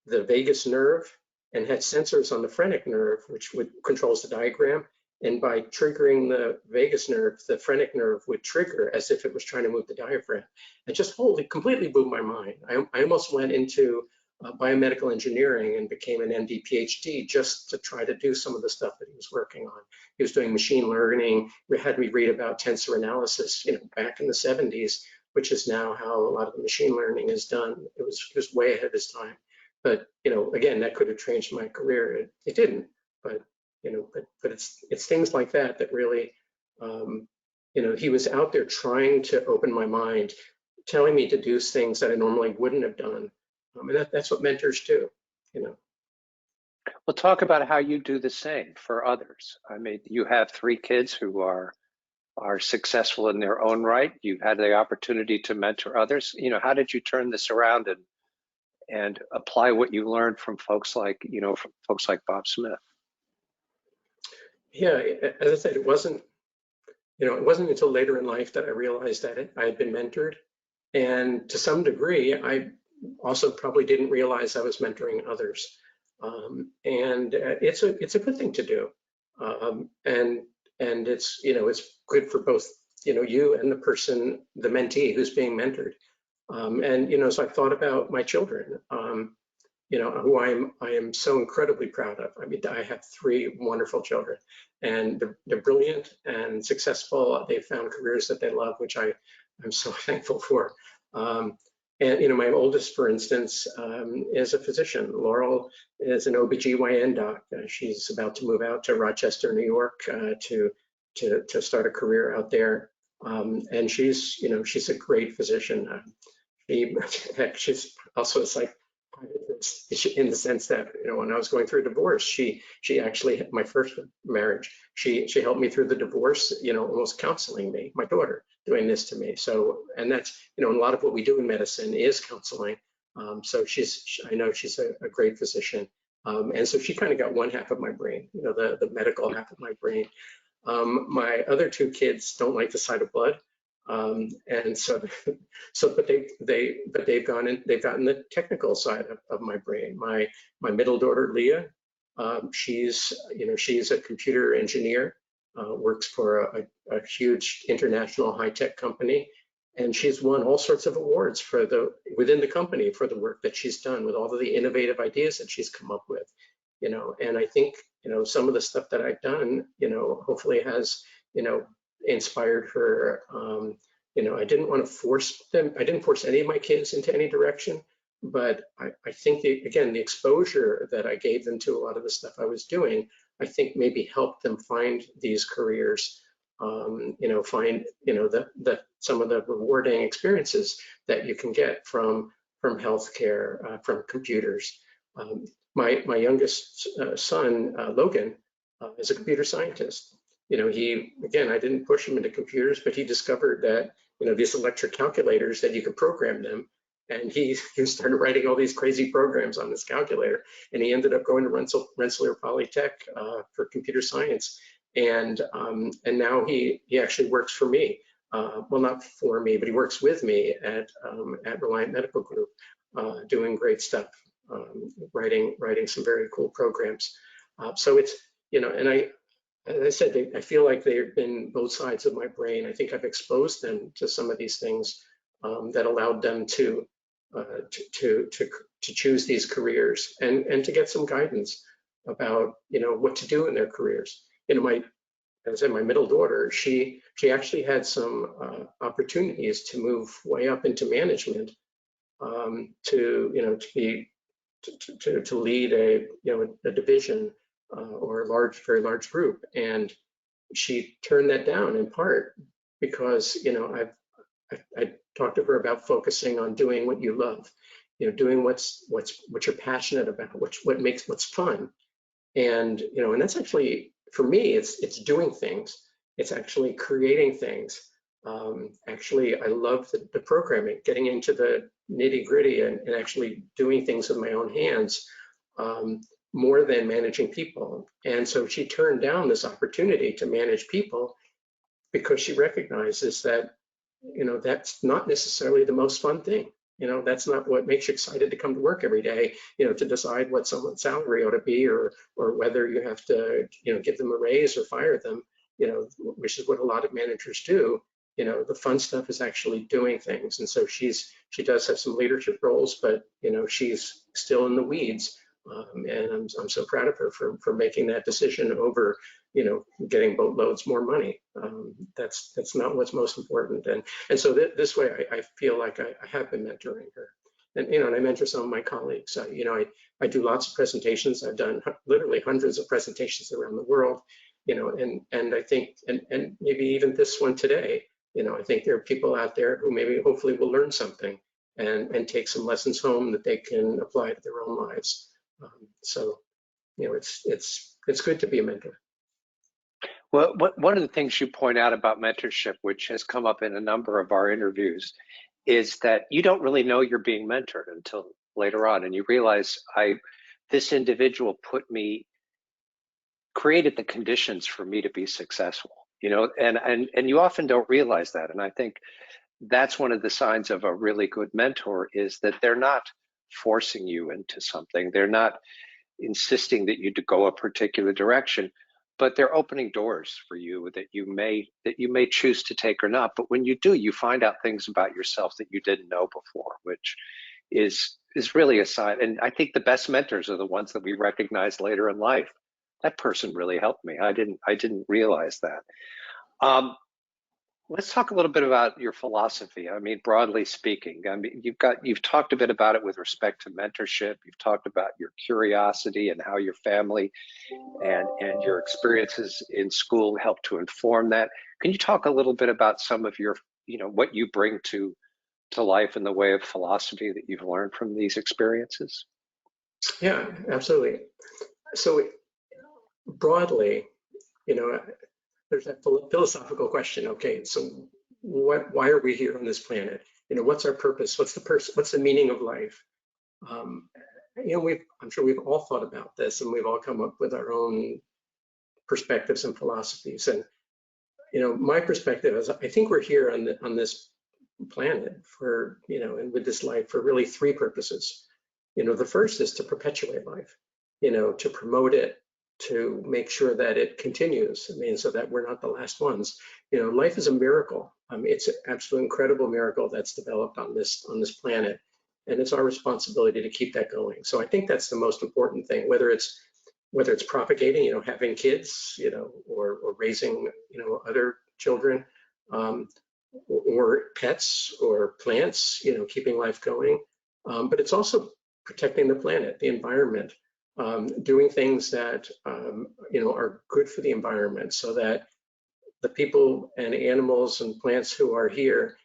the vagus nerve and had sensors on the phrenic nerve, which controls the diaphragm. And by triggering the vagus nerve, the phrenic nerve would trigger as if it was trying to move the diaphragm. It just completely blew my mind. I almost went into biomedical engineering and became an MD PhD just to try to do some of the stuff that he was working on. He was doing machine learning. We had me read about tensor analysis, back in the 70s, which is now how a lot of the machine learning is done. It was way ahead of his time. But again, that could have changed my career. It didn't. But but it's things like that that really, he was out there trying to open my mind, telling me to do things that I normally wouldn't have done. And that's what mentors do. Well, talk about how you do the same for others. I mean, you have three kids who are successful in their own right. You've had the opportunity to mentor others. How did you turn this around and apply what you learned from folks like, from folks like Bob Smith? Yeah, as I said, it wasn't until later in life that I realized that I had been mentored. And to some degree, I also probably didn't realize I was mentoring others. And it's a good thing to do. And it's good for both, you and the person, the mentee who's being mentored. And so I've thought about my children, who I am so incredibly proud of. I mean, I have three wonderful children, and they're brilliant and successful. They've found careers that they love, which I'm so thankful for. Um, and my oldest, for instance, is a physician. Laurel is an OBGYN doc. She's about to move out to Rochester, New York, to start a career out there. And she's a great physician. She's also a psychiatrist in the sense that, when I was going through a divorce, she actually, my first marriage, she helped me through the divorce, almost counseling me, my daughter doing this to me. So, and that's, a lot of what we do in medicine is counseling. So I know she's a great physician. And so she kind of got one half of my brain, the medical half of my brain. My other two kids don't like the sight of blood. And so, but they've gotten the technical side of my brain. My middle daughter, Leah, she's a computer engineer, works for a huge international high-tech company. And she's won all sorts of awards within the company for the work that she's done with all of the innovative ideas that she's come up with. And I think, some of the stuff that I've done, hopefully has, inspired her. I didn't want to force them. I didn't force any of my kids into any direction, but I think again, the exposure that I gave them to a lot of the stuff I was doing, I think maybe helped them find these careers, find, some of the rewarding experiences that you can get from healthcare, from computers. My youngest son, Logan, is a computer scientist. I didn't push him into computers, but he discovered that, these electric calculators, that you could program them. And he started writing all these crazy programs on this calculator. And he ended up going to Rensselaer Polytech for computer science. And now he actually works for me. Well, not for me, but he works with me at Reliant Medical Group, doing great stuff, writing some very cool programs. So it's, and as I said, I feel like they've been both sides of my brain. I think I've exposed them to some of these things, that allowed them to choose these careers and to get some guidance about, what to do in their careers. As I said, my middle daughter, she actually had some opportunities to move way up into management, to lead a division, or a very large group. And she turned that down in part because, I talked to her about focusing on doing what you love, doing what you're passionate about, what's fun. And that's actually, for me, it's doing things. It's actually creating things. Actually, I love the programming, getting into the nitty gritty and actually doing things with my own hands, more than managing people. And so she turned down this opportunity to manage people because she recognizes that, that's not necessarily the most fun thing. That's not what makes you excited to come to work every day, to decide what someone's salary ought to be, or whether you have to, give them a raise or fire them, which is what a lot of managers do. The fun stuff is actually doing things. And so she does have some leadership roles, but, she's still in the weeds. And I'm so proud of her for making that decision over, getting boatloads more money. That's not what's most important. And so this way, I feel like I have been mentoring her. And I mentor some of my colleagues. I do lots of presentations. I've done literally hundreds of presentations around the world. And I think, and maybe even this one today, I think there are people out there who maybe hopefully will learn something and take some lessons home that they can apply to their own lives. So it's good to be a mentor. Well, one of the things you point out about mentorship, which has come up in a number of our interviews, is that you don't really know you're being mentored until later on, and you realize this individual created the conditions for me to be successful. And you often don't realize that, and I think that's one of the signs of a really good mentor is that they're not forcing you into something. They're not insisting that you to go a particular direction, but they're opening doors for you that you may choose to take or not. But when you do, you find out things about yourself that you didn't know before, which is really a sign. And I think the best mentors are the ones that we recognize later in life. That person really helped me. I didn't realize that. Um, Let's talk a little bit about your philosophy. I mean, broadly speaking, I mean, you've talked a bit about it with respect to mentorship. You've talked about your curiosity and how your family and your experiences in school help to inform that. Can you talk a little bit about some of your, what you bring to life in the way of philosophy that you've learned from these experiences? Yeah, absolutely. So broadly, you know, there's that philosophical question. Okay, so why are we here on this planet? What's our purpose? What's the meaning of life? Um, I'm sure we've all thought about this, and we've all come up with our own perspectives and philosophies. And my perspective is, I think we're here on this planet for, and with this life for really three purposes. The first is to perpetuate life, to promote it, to make sure that it continues. I mean, so that we're not the last ones. Life is a miracle. It's an absolute incredible miracle that's developed on this planet, and it's our responsibility to keep that going. So I think that's the most important thing, whether it's propagating, having kids, or raising, other children, um, or pets or plants, keeping life going. But it's also protecting the planet, the environment, doing things that are good for the environment, so that the people and animals and plants who are here,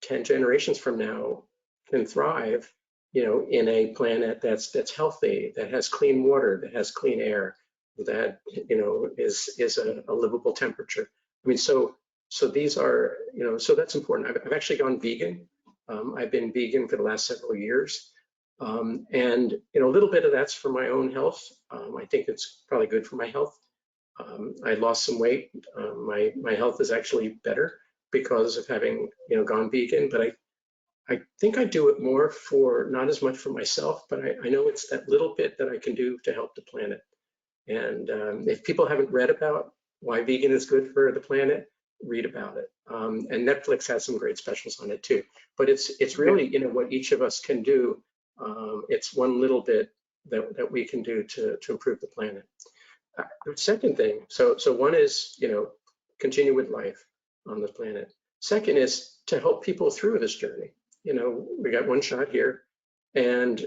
10 generations from now can thrive, in a planet that's healthy, that has clean water, that has clean air, that is a livable temperature. I mean, so these are, so that's important. I've actually gone vegan. I've been vegan for the last several years. And a little bit of that's for my own health. I think it's probably good for my health. I lost some weight. My health is actually better because of having gone vegan. But I think I do it more for, not as much for myself, but I know it's that little bit that I can do to help the planet. And if people haven't read about why vegan is good for the planet, read about it. And Netflix has some great specials on it too. But it's really, what each of us can do. It's one little bit that we can do to improve the planet. The second thing, so one is, continue with life on the planet. Second is to help people through this journey. We got one shot here, and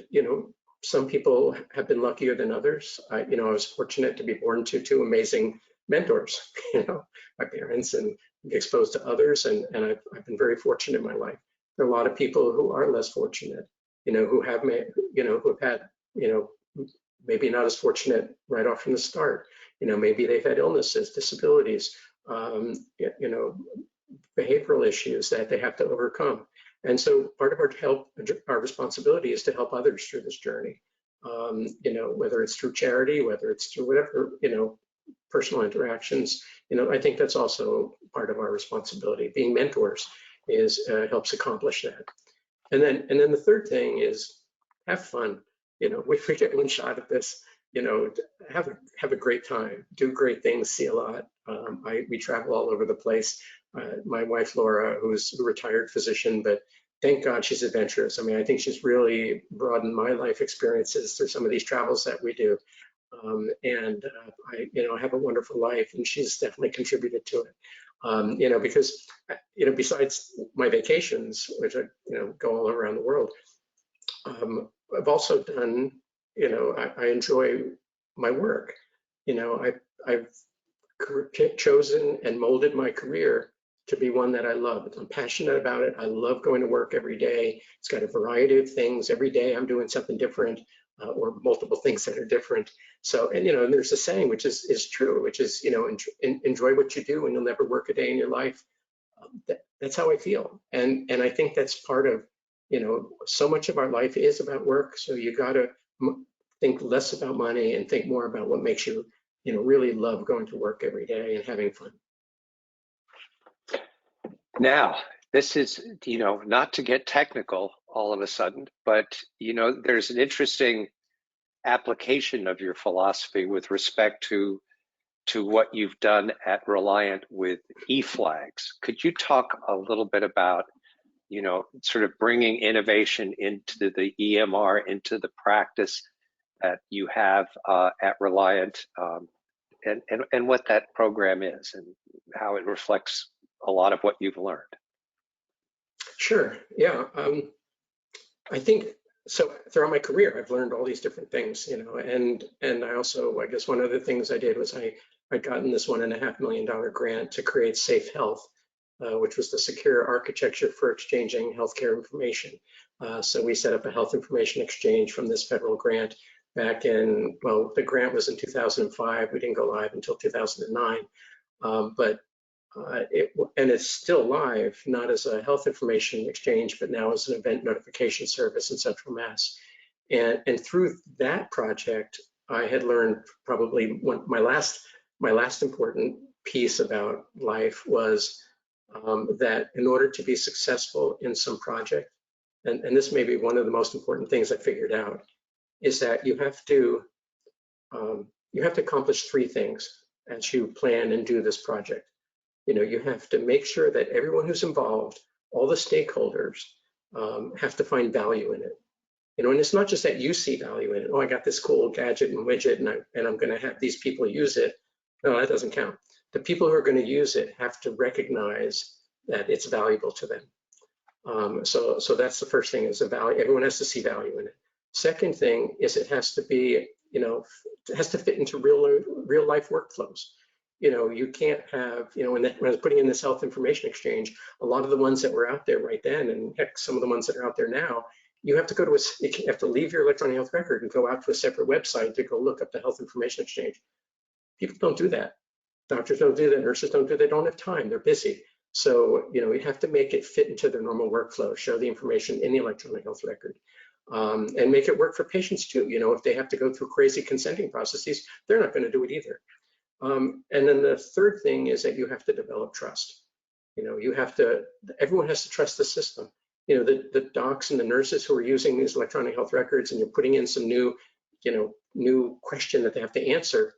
some people have been luckier than others. I was fortunate to be born to two amazing mentors, my parents, and be exposed to others, and I've been very fortunate in my life. There are a lot of people who are less fortunate, who have had, maybe not as fortunate right off from the start. Maybe they've had illnesses, disabilities, behavioral issues that they have to overcome. And so part of our responsibility is to help others through this journey. Whether it's through charity, whether it's through whatever, personal interactions. I think that's also part of our responsibility. Being mentors helps accomplish that. And then the third thing is have fun. We get one shot at this. Have a great time, do great things, see a lot. We travel all over the place. My wife Laura, who's a retired physician, but thank God she's adventurous. I mean, I think she's really broadened my life experiences through some of these travels that we do. I have a wonderful life, and she's definitely contributed to it. Because besides my vacations, which I go all around the world, I've also done, I enjoy my work. I've chosen and molded my career to be one that I love. I'm passionate about it. I love going to work every day. It's got a variety of things. Every day I'm doing something different. or multiple things that are different. So, and and there's a saying which is true, which is enjoy what you do and you'll never work a day in your life. That's how I feel, and I think that's part of so much of our life is about work. So you got to think less about money and think more about what makes you really love going to work every day and having fun. Now, this is, not to get technical all of a sudden, but, there's an interesting application of your philosophy with respect to what you've done at Reliant with e-flags. Could you talk a little bit about, sort of bringing innovation into the EMR, into the practice that you have at Reliant, and what that program is and how it reflects a lot of what you've learned? Sure. Yeah. I think so. Throughout my career, I've learned all these different things, and I also, I guess one of the things I did was I'd gotten this $1.5 million grant to create Safe Health, which was the secure architecture for exchanging healthcare information. So we set up a health information exchange from this federal grant back in, well, the grant was in 2005. We didn't go live until 2009, but and it's still live, not as a health information exchange, but now as an event notification service in Central Mass. And through that project, I had learned probably my last important piece about life was that in order to be successful in some project, and this may be one of the most important things I figured out, is that you have to accomplish three things as you plan and do this project. You have to make sure that everyone who's involved, all the stakeholders, have to find value in it. And it's not just that you see value in it. Oh, I got this cool gadget and widget, and I'm going to have these people use it. No, that doesn't count. The people who are going to use it have to recognize that it's valuable to them. So that's the first thing, is a value. Everyone has to see value in it. Second thing is it has to be, it has to fit into real life workflows. You can't have, when I was putting in this health information exchange, a lot of the ones that were out there right then, and heck, some of the ones that are out there now, you have to you have to leave your electronic health record and go out to a separate website to go look up the health information exchange. People don't do that. Doctors don't do that. Nurses don't do that. They don't have time. They're busy. So, you have to make it fit into their normal workflow, show the information in the electronic health record, and make it work for patients too. If they have to go through crazy consenting processes, they're not going to do it either. And then the third thing is that you have to develop trust. Everyone has to trust the system. The docs and the nurses who are using these electronic health records, and you're putting in some new question that they have to answer,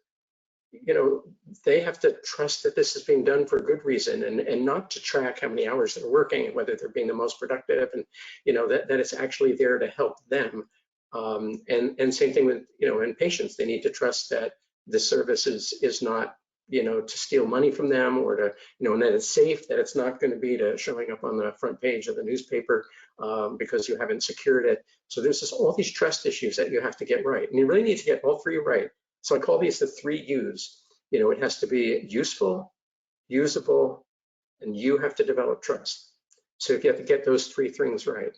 they have to trust that this is being done for a good reason, and not to track how many hours they're working and whether they're being the most productive, and that it's actually there to help them. And same thing with and patients, they need to trust that the service is not to steal money from them, or to and that it's safe, that it's not going to be to showing up on the front page of the newspaper because you haven't secured it. So there's all these trust issues that you have to get right, and you really need to get all three right. So I call these the three U's. It has to be useful, usable, and you have to develop trust. So you have to get those three things right.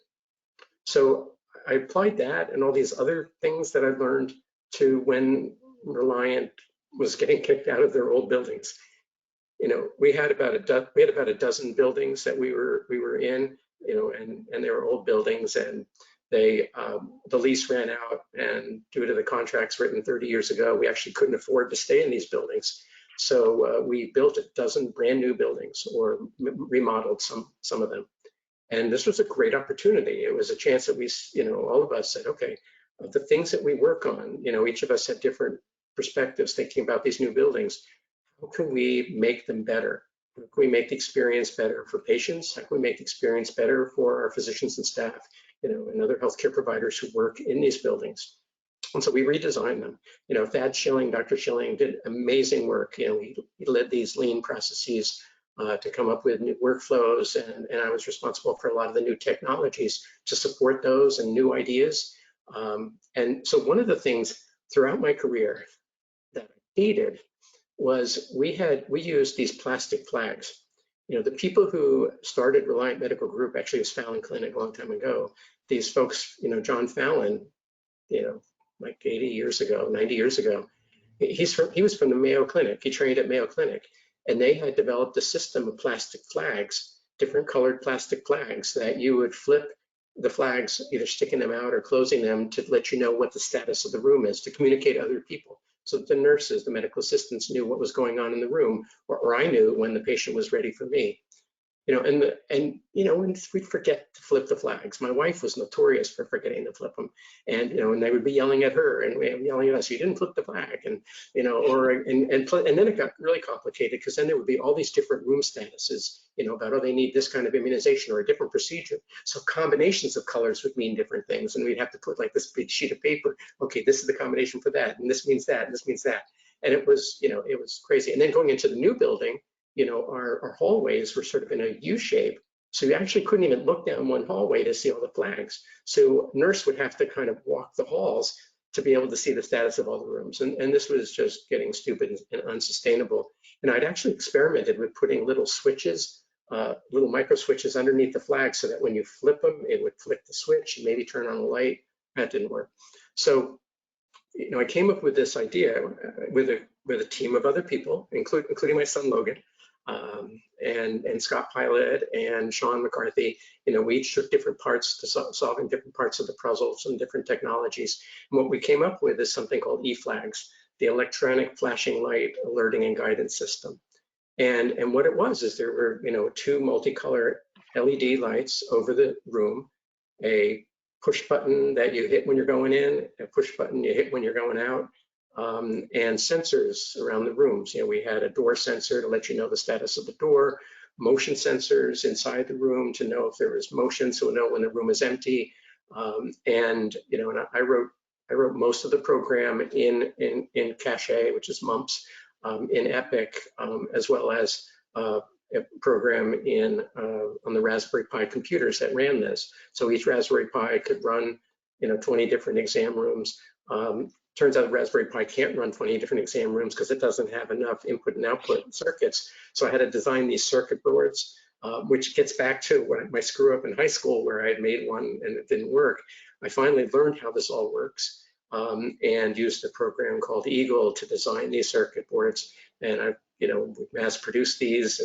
So I applied that and all these other things that I've learned to when Reliant was getting kicked out of their old buildings. We had about a dozen buildings that we were in, and they were old buildings, and the lease ran out, and due to the contracts written 30 years ago, we actually couldn't afford to stay in these buildings. So we built a dozen brand new buildings, or remodeled some of them. And this was a great opportunity. It was a chance that we, all of us said, okay, the things that we work on, each of us had different perspectives thinking about these new buildings. How can we make them better? How can we make the experience better for patients? How can we make the experience better for our physicians and staff, and other healthcare providers who work in these buildings? And so we redesigned them. Dr. Schilling did amazing work. He led these lean processes to come up with new workflows, and I was responsible for a lot of the new technologies to support those and new ideas. And so one of the things throughout my career that I hated was we used these plastic flags. The people who started Reliant Medical Group, actually, was Fallon Clinic a long time ago. These folks, John Fallon, like 80 years ago, 90 years ago. He was from the Mayo Clinic. He trained at Mayo Clinic, and they had developed a system of plastic flags, different colored plastic flags that you would flip the flags, either sticking them out or closing them to let you know what the status of the room is, to communicate to other people. So that the nurses, the medical assistants knew what was going on in the room, or I knew when the patient was ready for me. And we'd forget to flip the flags. My wife was notorious for forgetting to flip them, and they would be yelling at her and yelling at us, "You didn't flip the flag," and then it got really complicated because then there would be all these different room statuses, about, oh, they need this kind of immunization or a different procedure. So combinations of colors would mean different things, and we'd have to put like this big sheet of paper. Okay, this is the combination for that, and this means that, and this means that, and it was crazy. And then going into the new building, our hallways were sort of in a U shape. So you actually couldn't even look down one hallway to see all the flags. So a nurse would have to kind of walk the halls to be able to see the status of all the rooms. And this was just getting stupid and unsustainable. And I'd actually experimented with putting little switches, little micro switches underneath the flags so that when you flip them, it would flick the switch and maybe turn on a light. That didn't work. So I came up with this idea with a team of other people, including my son Logan, and Scott Pilot and Sean McCarthy. We each took different parts to solving different parts of the puzzles and different technologies. And what we came up with is something called eFlags, the electronic flashing light alerting and guidance system. And what it was is there were two multicolor LED lights over the room, a push button that you hit when you're going in, a push button you hit when you're going out, and sensors around the rooms. We had a door sensor to let you know the status of the door, motion sensors inside the room to know if there was motion, so we'll know when the room is empty. And I wrote most of the program in Cache, which is mumps, in Epic, as well as a program on the Raspberry Pi computers that ran this. So each Raspberry Pi could run 20 different exam rooms. Turns out the Raspberry Pi can't run 20 different exam rooms because it doesn't have enough input and output circuits. So I had to design these circuit boards, which gets back to my screw up in high school where I had made one and it didn't work. I finally learned how this all works, and used a program called Eagle to design these circuit boards. And I, mass produced these,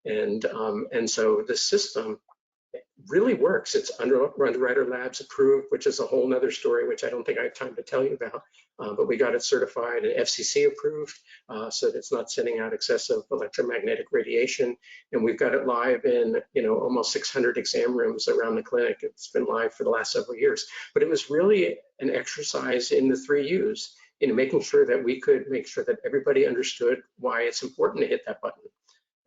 and so the system really works. It's Underwriter Labs approved, which is a whole nother story, which I don't think I have time to tell you about. But we got it certified and FCC approved, so that it's not sending out excessive electromagnetic radiation. And we've got it live in almost 600 exam rooms around the clinic. It's been live for the last several years. But it was really an exercise in the 3 U's, making sure that we could make sure that everybody understood why it's important to hit that button.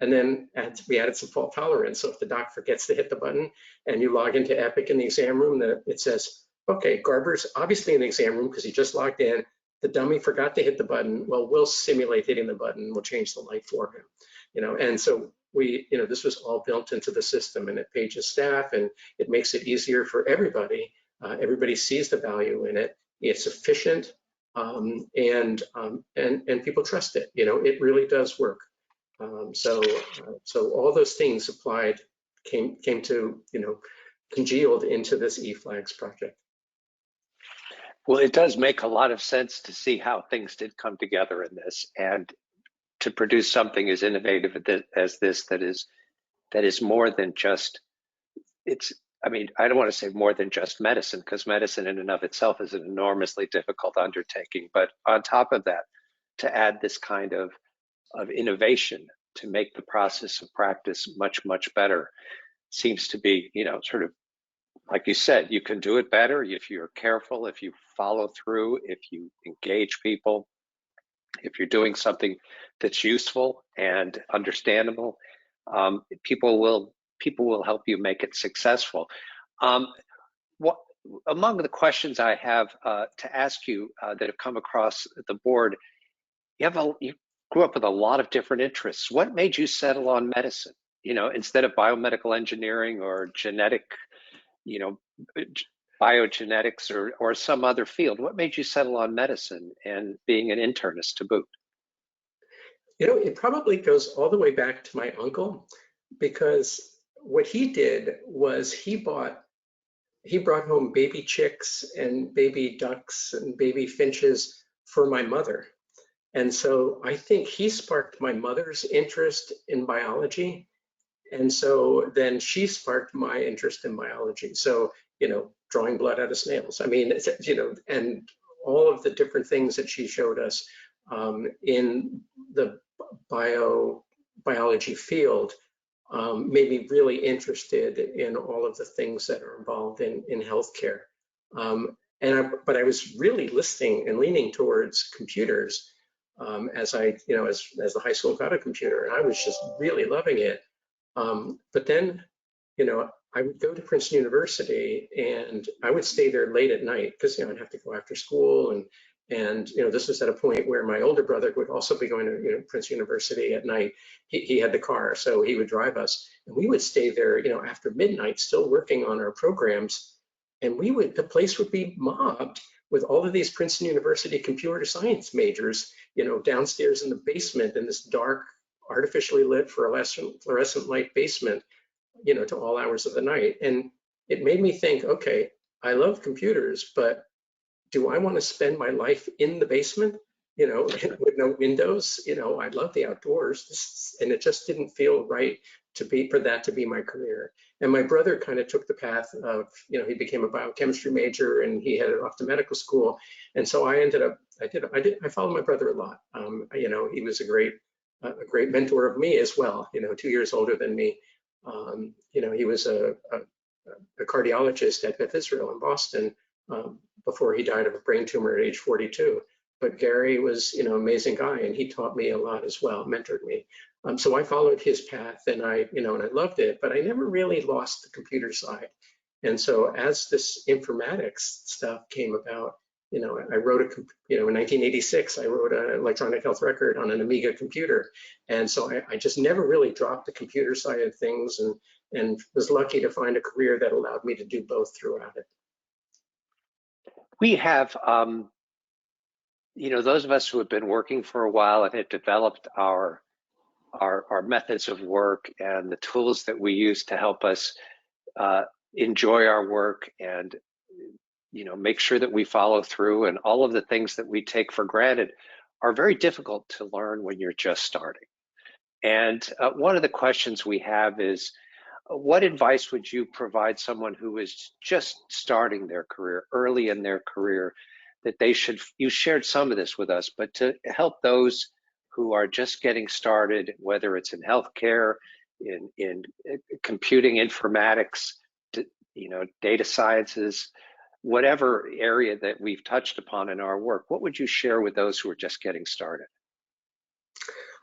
And then we added some fault tolerance. So if the doc forgets to hit the button and you log into Epic in the exam room, it says, okay, Garber's obviously in the exam room because he just logged in. The dummy forgot to hit the button. Well, we'll simulate hitting the button. We'll change the light for him. And so this was all built into the system, and it pages staff, and it makes it easier for everybody. Everybody sees the value in it. It's efficient, and people trust it. It really does work. So all those things applied came to congealed into this eFlags project. Well, it does make a lot of sense to see how things did come together in this, and to produce something as innovative as this that is more than just I don't want to say more than just medicine, because medicine in and of itself is an enormously difficult undertaking. But on top of that, to add this kind of innovation to make the process of practice much, much better seems to be, sort of, like you said, you can do it better if you're careful, if you follow through, if you engage people, if you're doing something that's useful and understandable. People will help you make it successful. What among the questions I have to ask you that have come across the board, you grew up with a lot of different interests. What made you settle on medicine, instead of biomedical engineering or genetic, biogenetics or some other field? What made you settle on medicine and being an internist to boot? It probably goes all the way back to my uncle, because what he did was he bought he brought home baby chicks and baby ducks and baby finches for my mother. And so I think he sparked my mother's interest in biology. And so then she sparked my interest in biology. So, drawing blood out of snails. I mean, and all of the different things that she showed us in the biology field made me really interested in all of the things that are involved in healthcare. But I was really listening and leaning towards computers as as the high school got a computer, and I was just really loving it. But then, I would go to Princeton University and I would stay there late at night because, I'd have to go after school. And this was at a point where my older brother would also be going to, Princeton University at night. He had the car, so he would drive us. And we would stay there, after midnight, still working on our programs. And the place would be mobbed with all of these Princeton University computer science majors, downstairs in the basement in this dark, artificially lit fluorescent light basement, to all hours of the night. And it made me think, okay, I love computers, but do I want to spend my life in the basement, with no windows? I love the outdoors, and it just didn't feel right for that to be my career. And my brother kind of took the path of, he became a biochemistry major and he headed off to medical school. And so I ended up, I followed my brother a lot. He was a great mentor of me as well, 2 years older than me. He was a cardiologist at Beth Israel in Boston before he died of a brain tumor at age 42. But Gary was, amazing guy, and he taught me a lot as well, mentored me. So I followed his path, and I loved it, but I never really lost the computer side. And so as this informatics stuff came about, I wrote in 1986, I wrote an electronic health record on an Amiga computer. And so I just never really dropped the computer side of things, and was lucky to find a career that allowed me to do both throughout it. We have, those of us who have been working for a while and have developed our methods of work and the tools that we use to help us enjoy our work and make sure that we follow through, and all of the things that we take for granted are very difficult to learn when you're just starting. And one of the questions we have is, what advice would you provide someone who is just starting their career, early in their career, that you shared some of this with us, but to help those who are just getting started, whether it's in healthcare, in computing, informatics, data sciences, whatever area that we've touched upon in our work, what would you share with those who are just getting started?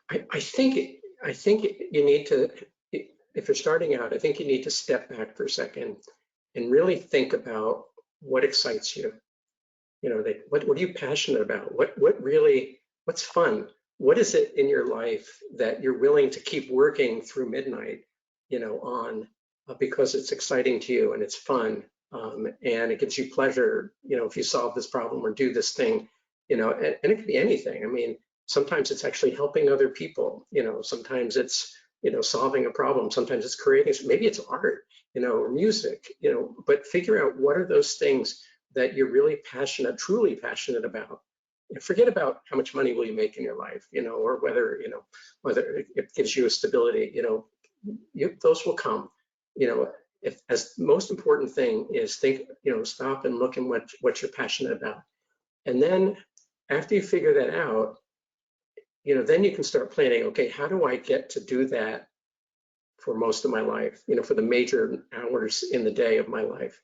I think you need to, if you're starting out, I think you need to step back for a second and really think about what excites you. What are you passionate about? What's fun? What is it in your life that you're willing to keep working through midnight, on because it's exciting to you and it's fun, and it gives you pleasure, if you solve this problem or do this thing, and it could be anything. I mean, sometimes it's actually helping other people, sometimes it's, solving a problem, sometimes it's creating, maybe it's art, or music, but figure out what are those things that you're really truly passionate about. Forget about how much money will you make in your life, or whether it gives you a stability, those will come. As the most important thing is think, stop and look at what you're passionate about. And then after you figure that out, then you can start planning, okay, how do I get to do that for most of my life, for the major hours in the day of my life.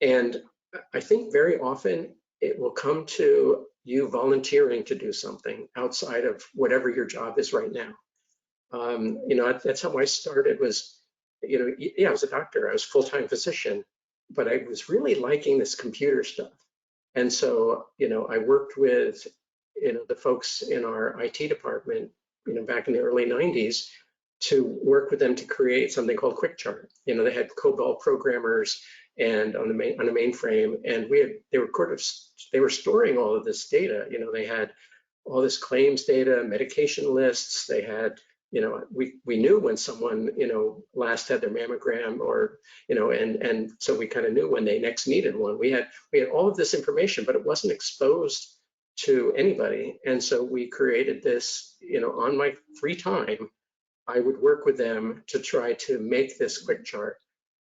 And I think very often it will come to you volunteering to do something outside of whatever your job is right now. That's how I started was, I was a doctor, I was a full-time physician, but I was really liking this computer stuff. And so, I worked with, the folks in our IT department, back in the early 90s to work with them to create something called QuickChart. They had COBOL programmers and on a mainframe, and they were storing all of this data. They had all this claims data, medication lists. They had we knew when someone, last had their mammogram, or, and so we kind of knew when they next needed one. We had all of this information, but it wasn't exposed to anybody. And so we created this, on my free time, I would work with them to try to make this quick chart.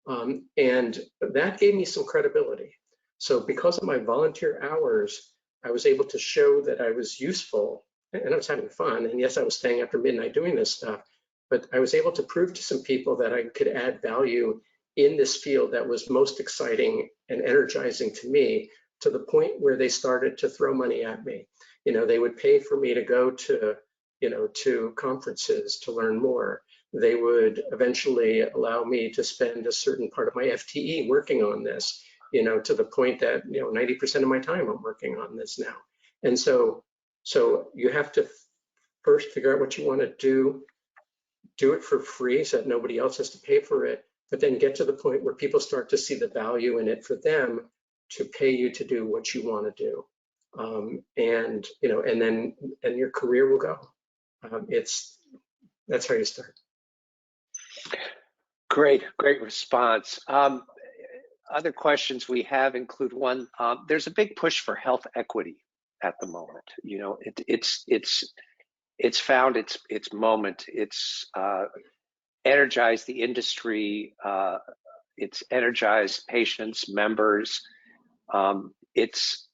And that gave me some credibility. So because of my volunteer hours, I was able to show that I was useful, and I was having fun. And yes, I was staying after midnight doing this stuff, but I was able to prove to some people that I could add value in this field that was most exciting and energizing to me, to the point where they started to throw money at me. They would pay for me to go to conferences to learn more. They would eventually allow me to spend a certain part of my FTE working on this, to the point that 90% of my time I'm working on this now. And so you have to first figure out what you want to do it for free so that nobody else has to pay for it, but then get to the point where people start to see the value in it for them to pay you to do what you want to do. And your career will go. That's how you start. Great response. Other questions we have include one. There's a big push for health equity at the moment. It's found its moment. It's energized the industry. It's energized patients, members. It's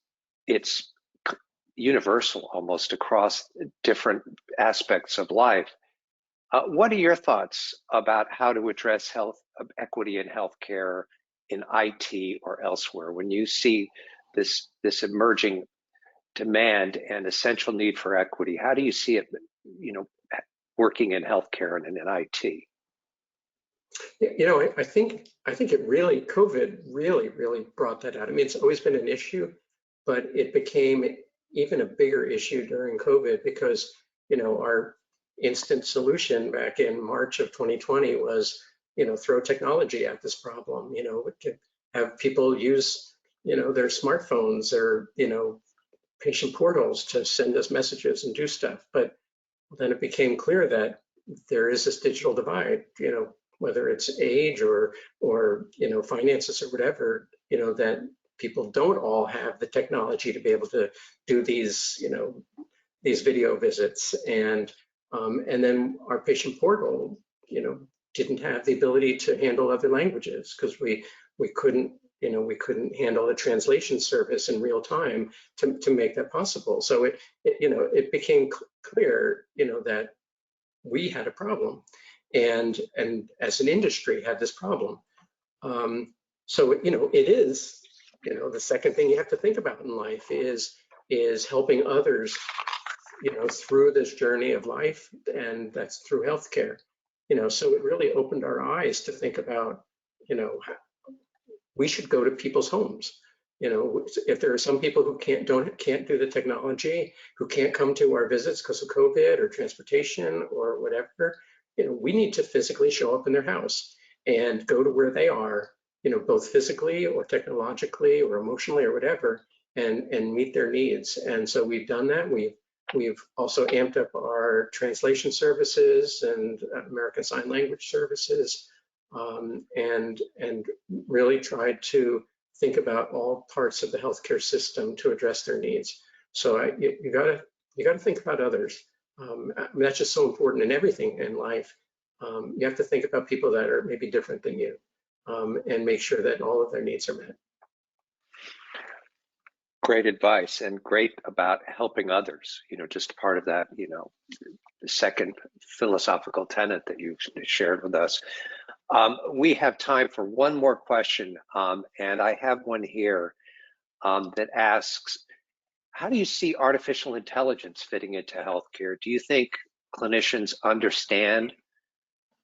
universal almost across different aspects of life. What are your thoughts about how to address health equity in healthcare, in IT, or elsewhere when you see this emerging demand and essential need for equity? How do you see it, working in healthcare and in IT? I think it really, COVID really brought that out. I mean, it's always been an issue, but it became even a bigger issue during COVID because, our instant solution back in March of 2020 was, throw technology at this problem. Have people use, their smartphones or, patient portals to send us messages and do stuff. But then it became clear that there is this digital divide, whether it's age or finances or whatever, that people don't all have the technology to be able to do these video visits. And then our patient portal, didn't have the ability to handle other languages because we couldn't handle a translation service in real time to make that possible. So it became clear, that we had a problem, and as an industry had this problem. So it is, the second thing you have to think about in life is helping others, through this journey of life, and that's through healthcare. So it really opened our eyes to think about, we should go to people's homes. If there are some people who can't do the technology, who can't come to our visits because of COVID or transportation or whatever, we need to physically show up in their house and go to where they are, both physically or technologically or emotionally or whatever, and meet their needs. And so we've done that. We've also amped up our translation services and American Sign Language services, and really tried to think about all parts of the healthcare system to address their needs. So you gotta think about others. I mean, that's just so important in everything in life. You have to think about people that are maybe different than you, and make sure that all of their needs are met. Great advice, and great about helping others. Just part of that, the second philosophical tenet that you shared with us. We have time for one more question, and I have one here that asks, how do you see artificial intelligence fitting into healthcare? Do you think clinicians understand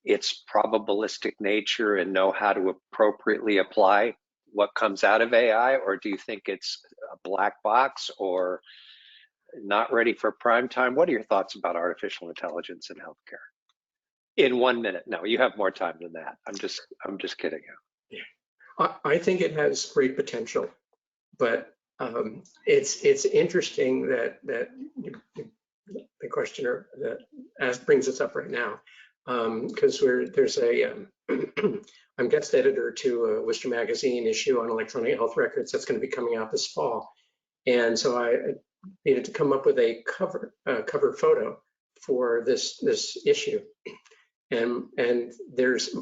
its probabilistic nature and know how to appropriately apply what comes out of AI, or do you think it's a black box or not ready for prime time? What are your thoughts about artificial intelligence in healthcare? In 1 minute. No, you have more time than that. I'm just kidding you. Yeah. I think it has great potential, but it's interesting that the questioner that brings us up right now, because there's a I'm guest editor to a Worcester Magazine issue on electronic health records that's going to be coming out this fall, and so I needed to come up with a cover photo for this issue, and there's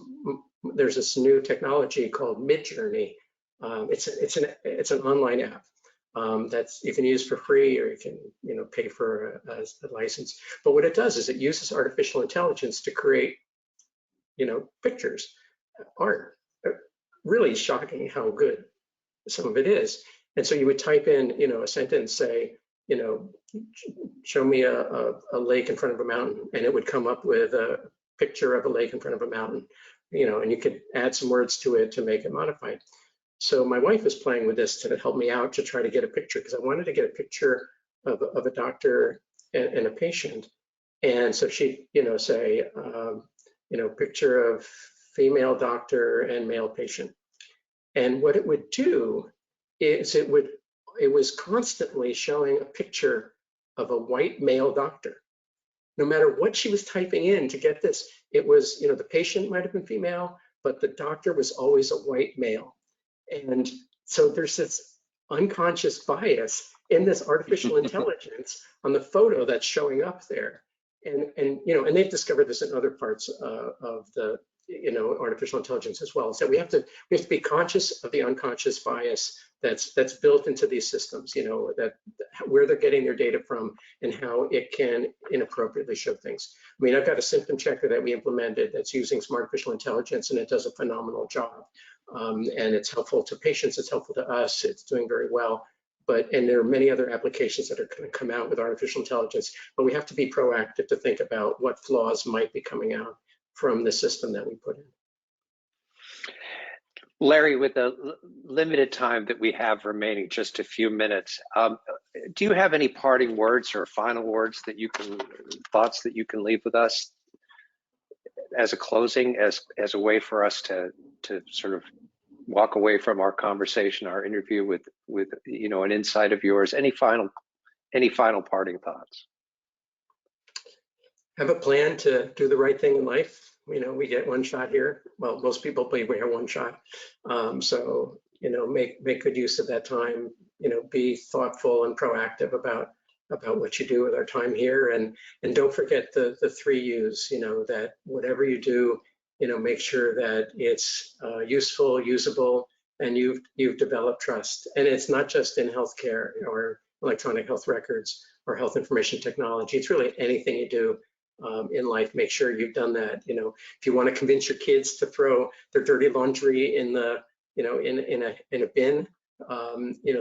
this new technology called Midjourney. It's an online app that's you can use for free, or you can pay for a license. But what it does is it uses artificial intelligence to create pictures, art. Really shocking how good some of it is. And so you would type in a sentence, say show me a lake in front of a mountain, and it would come up with a picture of a lake in front of a mountain, and you could add some words to it to make it modified. So my wife is playing with this to help me out to try to get a picture, because I wanted to get a picture of a doctor and a patient. And so she'd, say, picture of female doctor and male patient. And what it would do is it was constantly showing a picture of a white male doctor. No matter what she was typing in to get this, it was, the patient might have been female, but the doctor was always a white male. And so there's this unconscious bias in this artificial intelligence on the photo that's showing up there. And they've discovered this in other parts of the artificial intelligence as well. So we have to be conscious of the unconscious bias that's built into these systems, that where they're getting their data from and how it can inappropriately show things. I mean, I've got a symptom checker that we implemented that's using some artificial intelligence, and it does a phenomenal job. And it's helpful to patients, it's helpful to us, it's doing very well. And there are many other applications that are going to come out with artificial intelligence, but we have to be proactive to think about what flaws might be coming out from the system that we put in. Larry, with the limited time that we have remaining, just a few minutes, do you have any parting words or final words that thoughts that you can leave with us as a closing, as a way for us to sort of walk away from our conversation, our interview with an insight of yours? Any final parting thoughts? Have a plan to do the right thing in life. We get one shot here. Well, most people believe we have one shot. So, make good use of that time. Be thoughtful and proactive about what you do with our time here, and don't forget the 3 U's. That whatever you do, make sure that it's useful, usable, and you've developed trust. And it's not just in healthcare or electronic health records or health information technology. It's really anything you do in life. Make sure you've done that. If you want to convince your kids to throw their dirty laundry in the in a bin,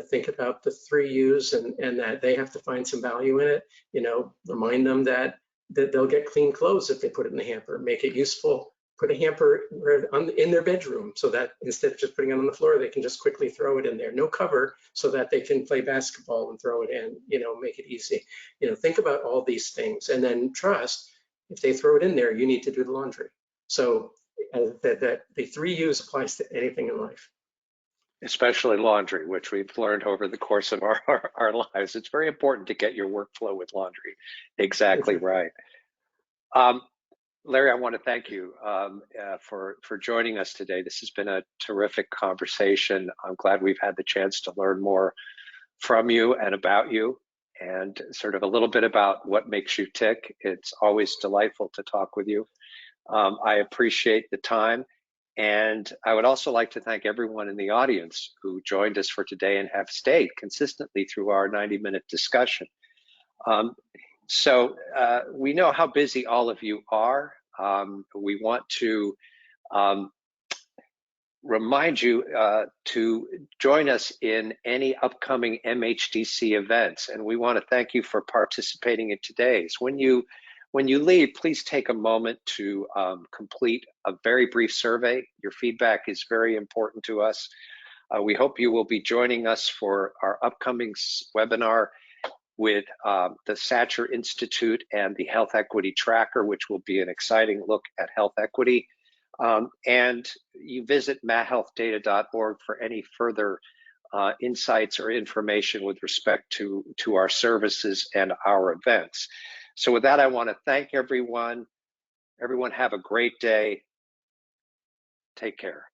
think about the 3 U's and that they have to find some value in it. Remind them that they'll get clean clothes if they put it in the hamper. Make it useful. Put a hamper in their bedroom, so that instead of just putting it on the floor, they can just quickly throw it in there. No cover, so that they can play basketball and throw it in. Make it easy. Think about all these things, and then trust. If they throw it in there, you need to do the laundry. So that the 3 U's applies to anything in life, especially laundry, which we've learned over the course of our lives. It's very important to get your workflow with laundry exactly right. Larry, I want to thank you for joining us today. This has been a terrific conversation. I'm glad we've had the chance to learn more from you and about you, and sort of a little bit about what makes you tick. It's always delightful to talk with you. I appreciate the time. And I would also like to thank everyone in the audience who joined us for today and have stayed consistently through our 90-minute discussion. So we know how busy all of you are. We want to remind you to join us in any upcoming MHDC events, and we want to thank you for participating in today's. When you leave, please take a moment to complete a very brief survey. Your feedback is very important to us. We hope you will be joining us for our upcoming webinar with the Satcher Institute and the Health Equity Tracker, which will be an exciting look at health equity. And you visit mahealthdata.org for any further insights or information with respect to our services and our events. So with that, I want to thank everyone. Everyone have a great day. Take care.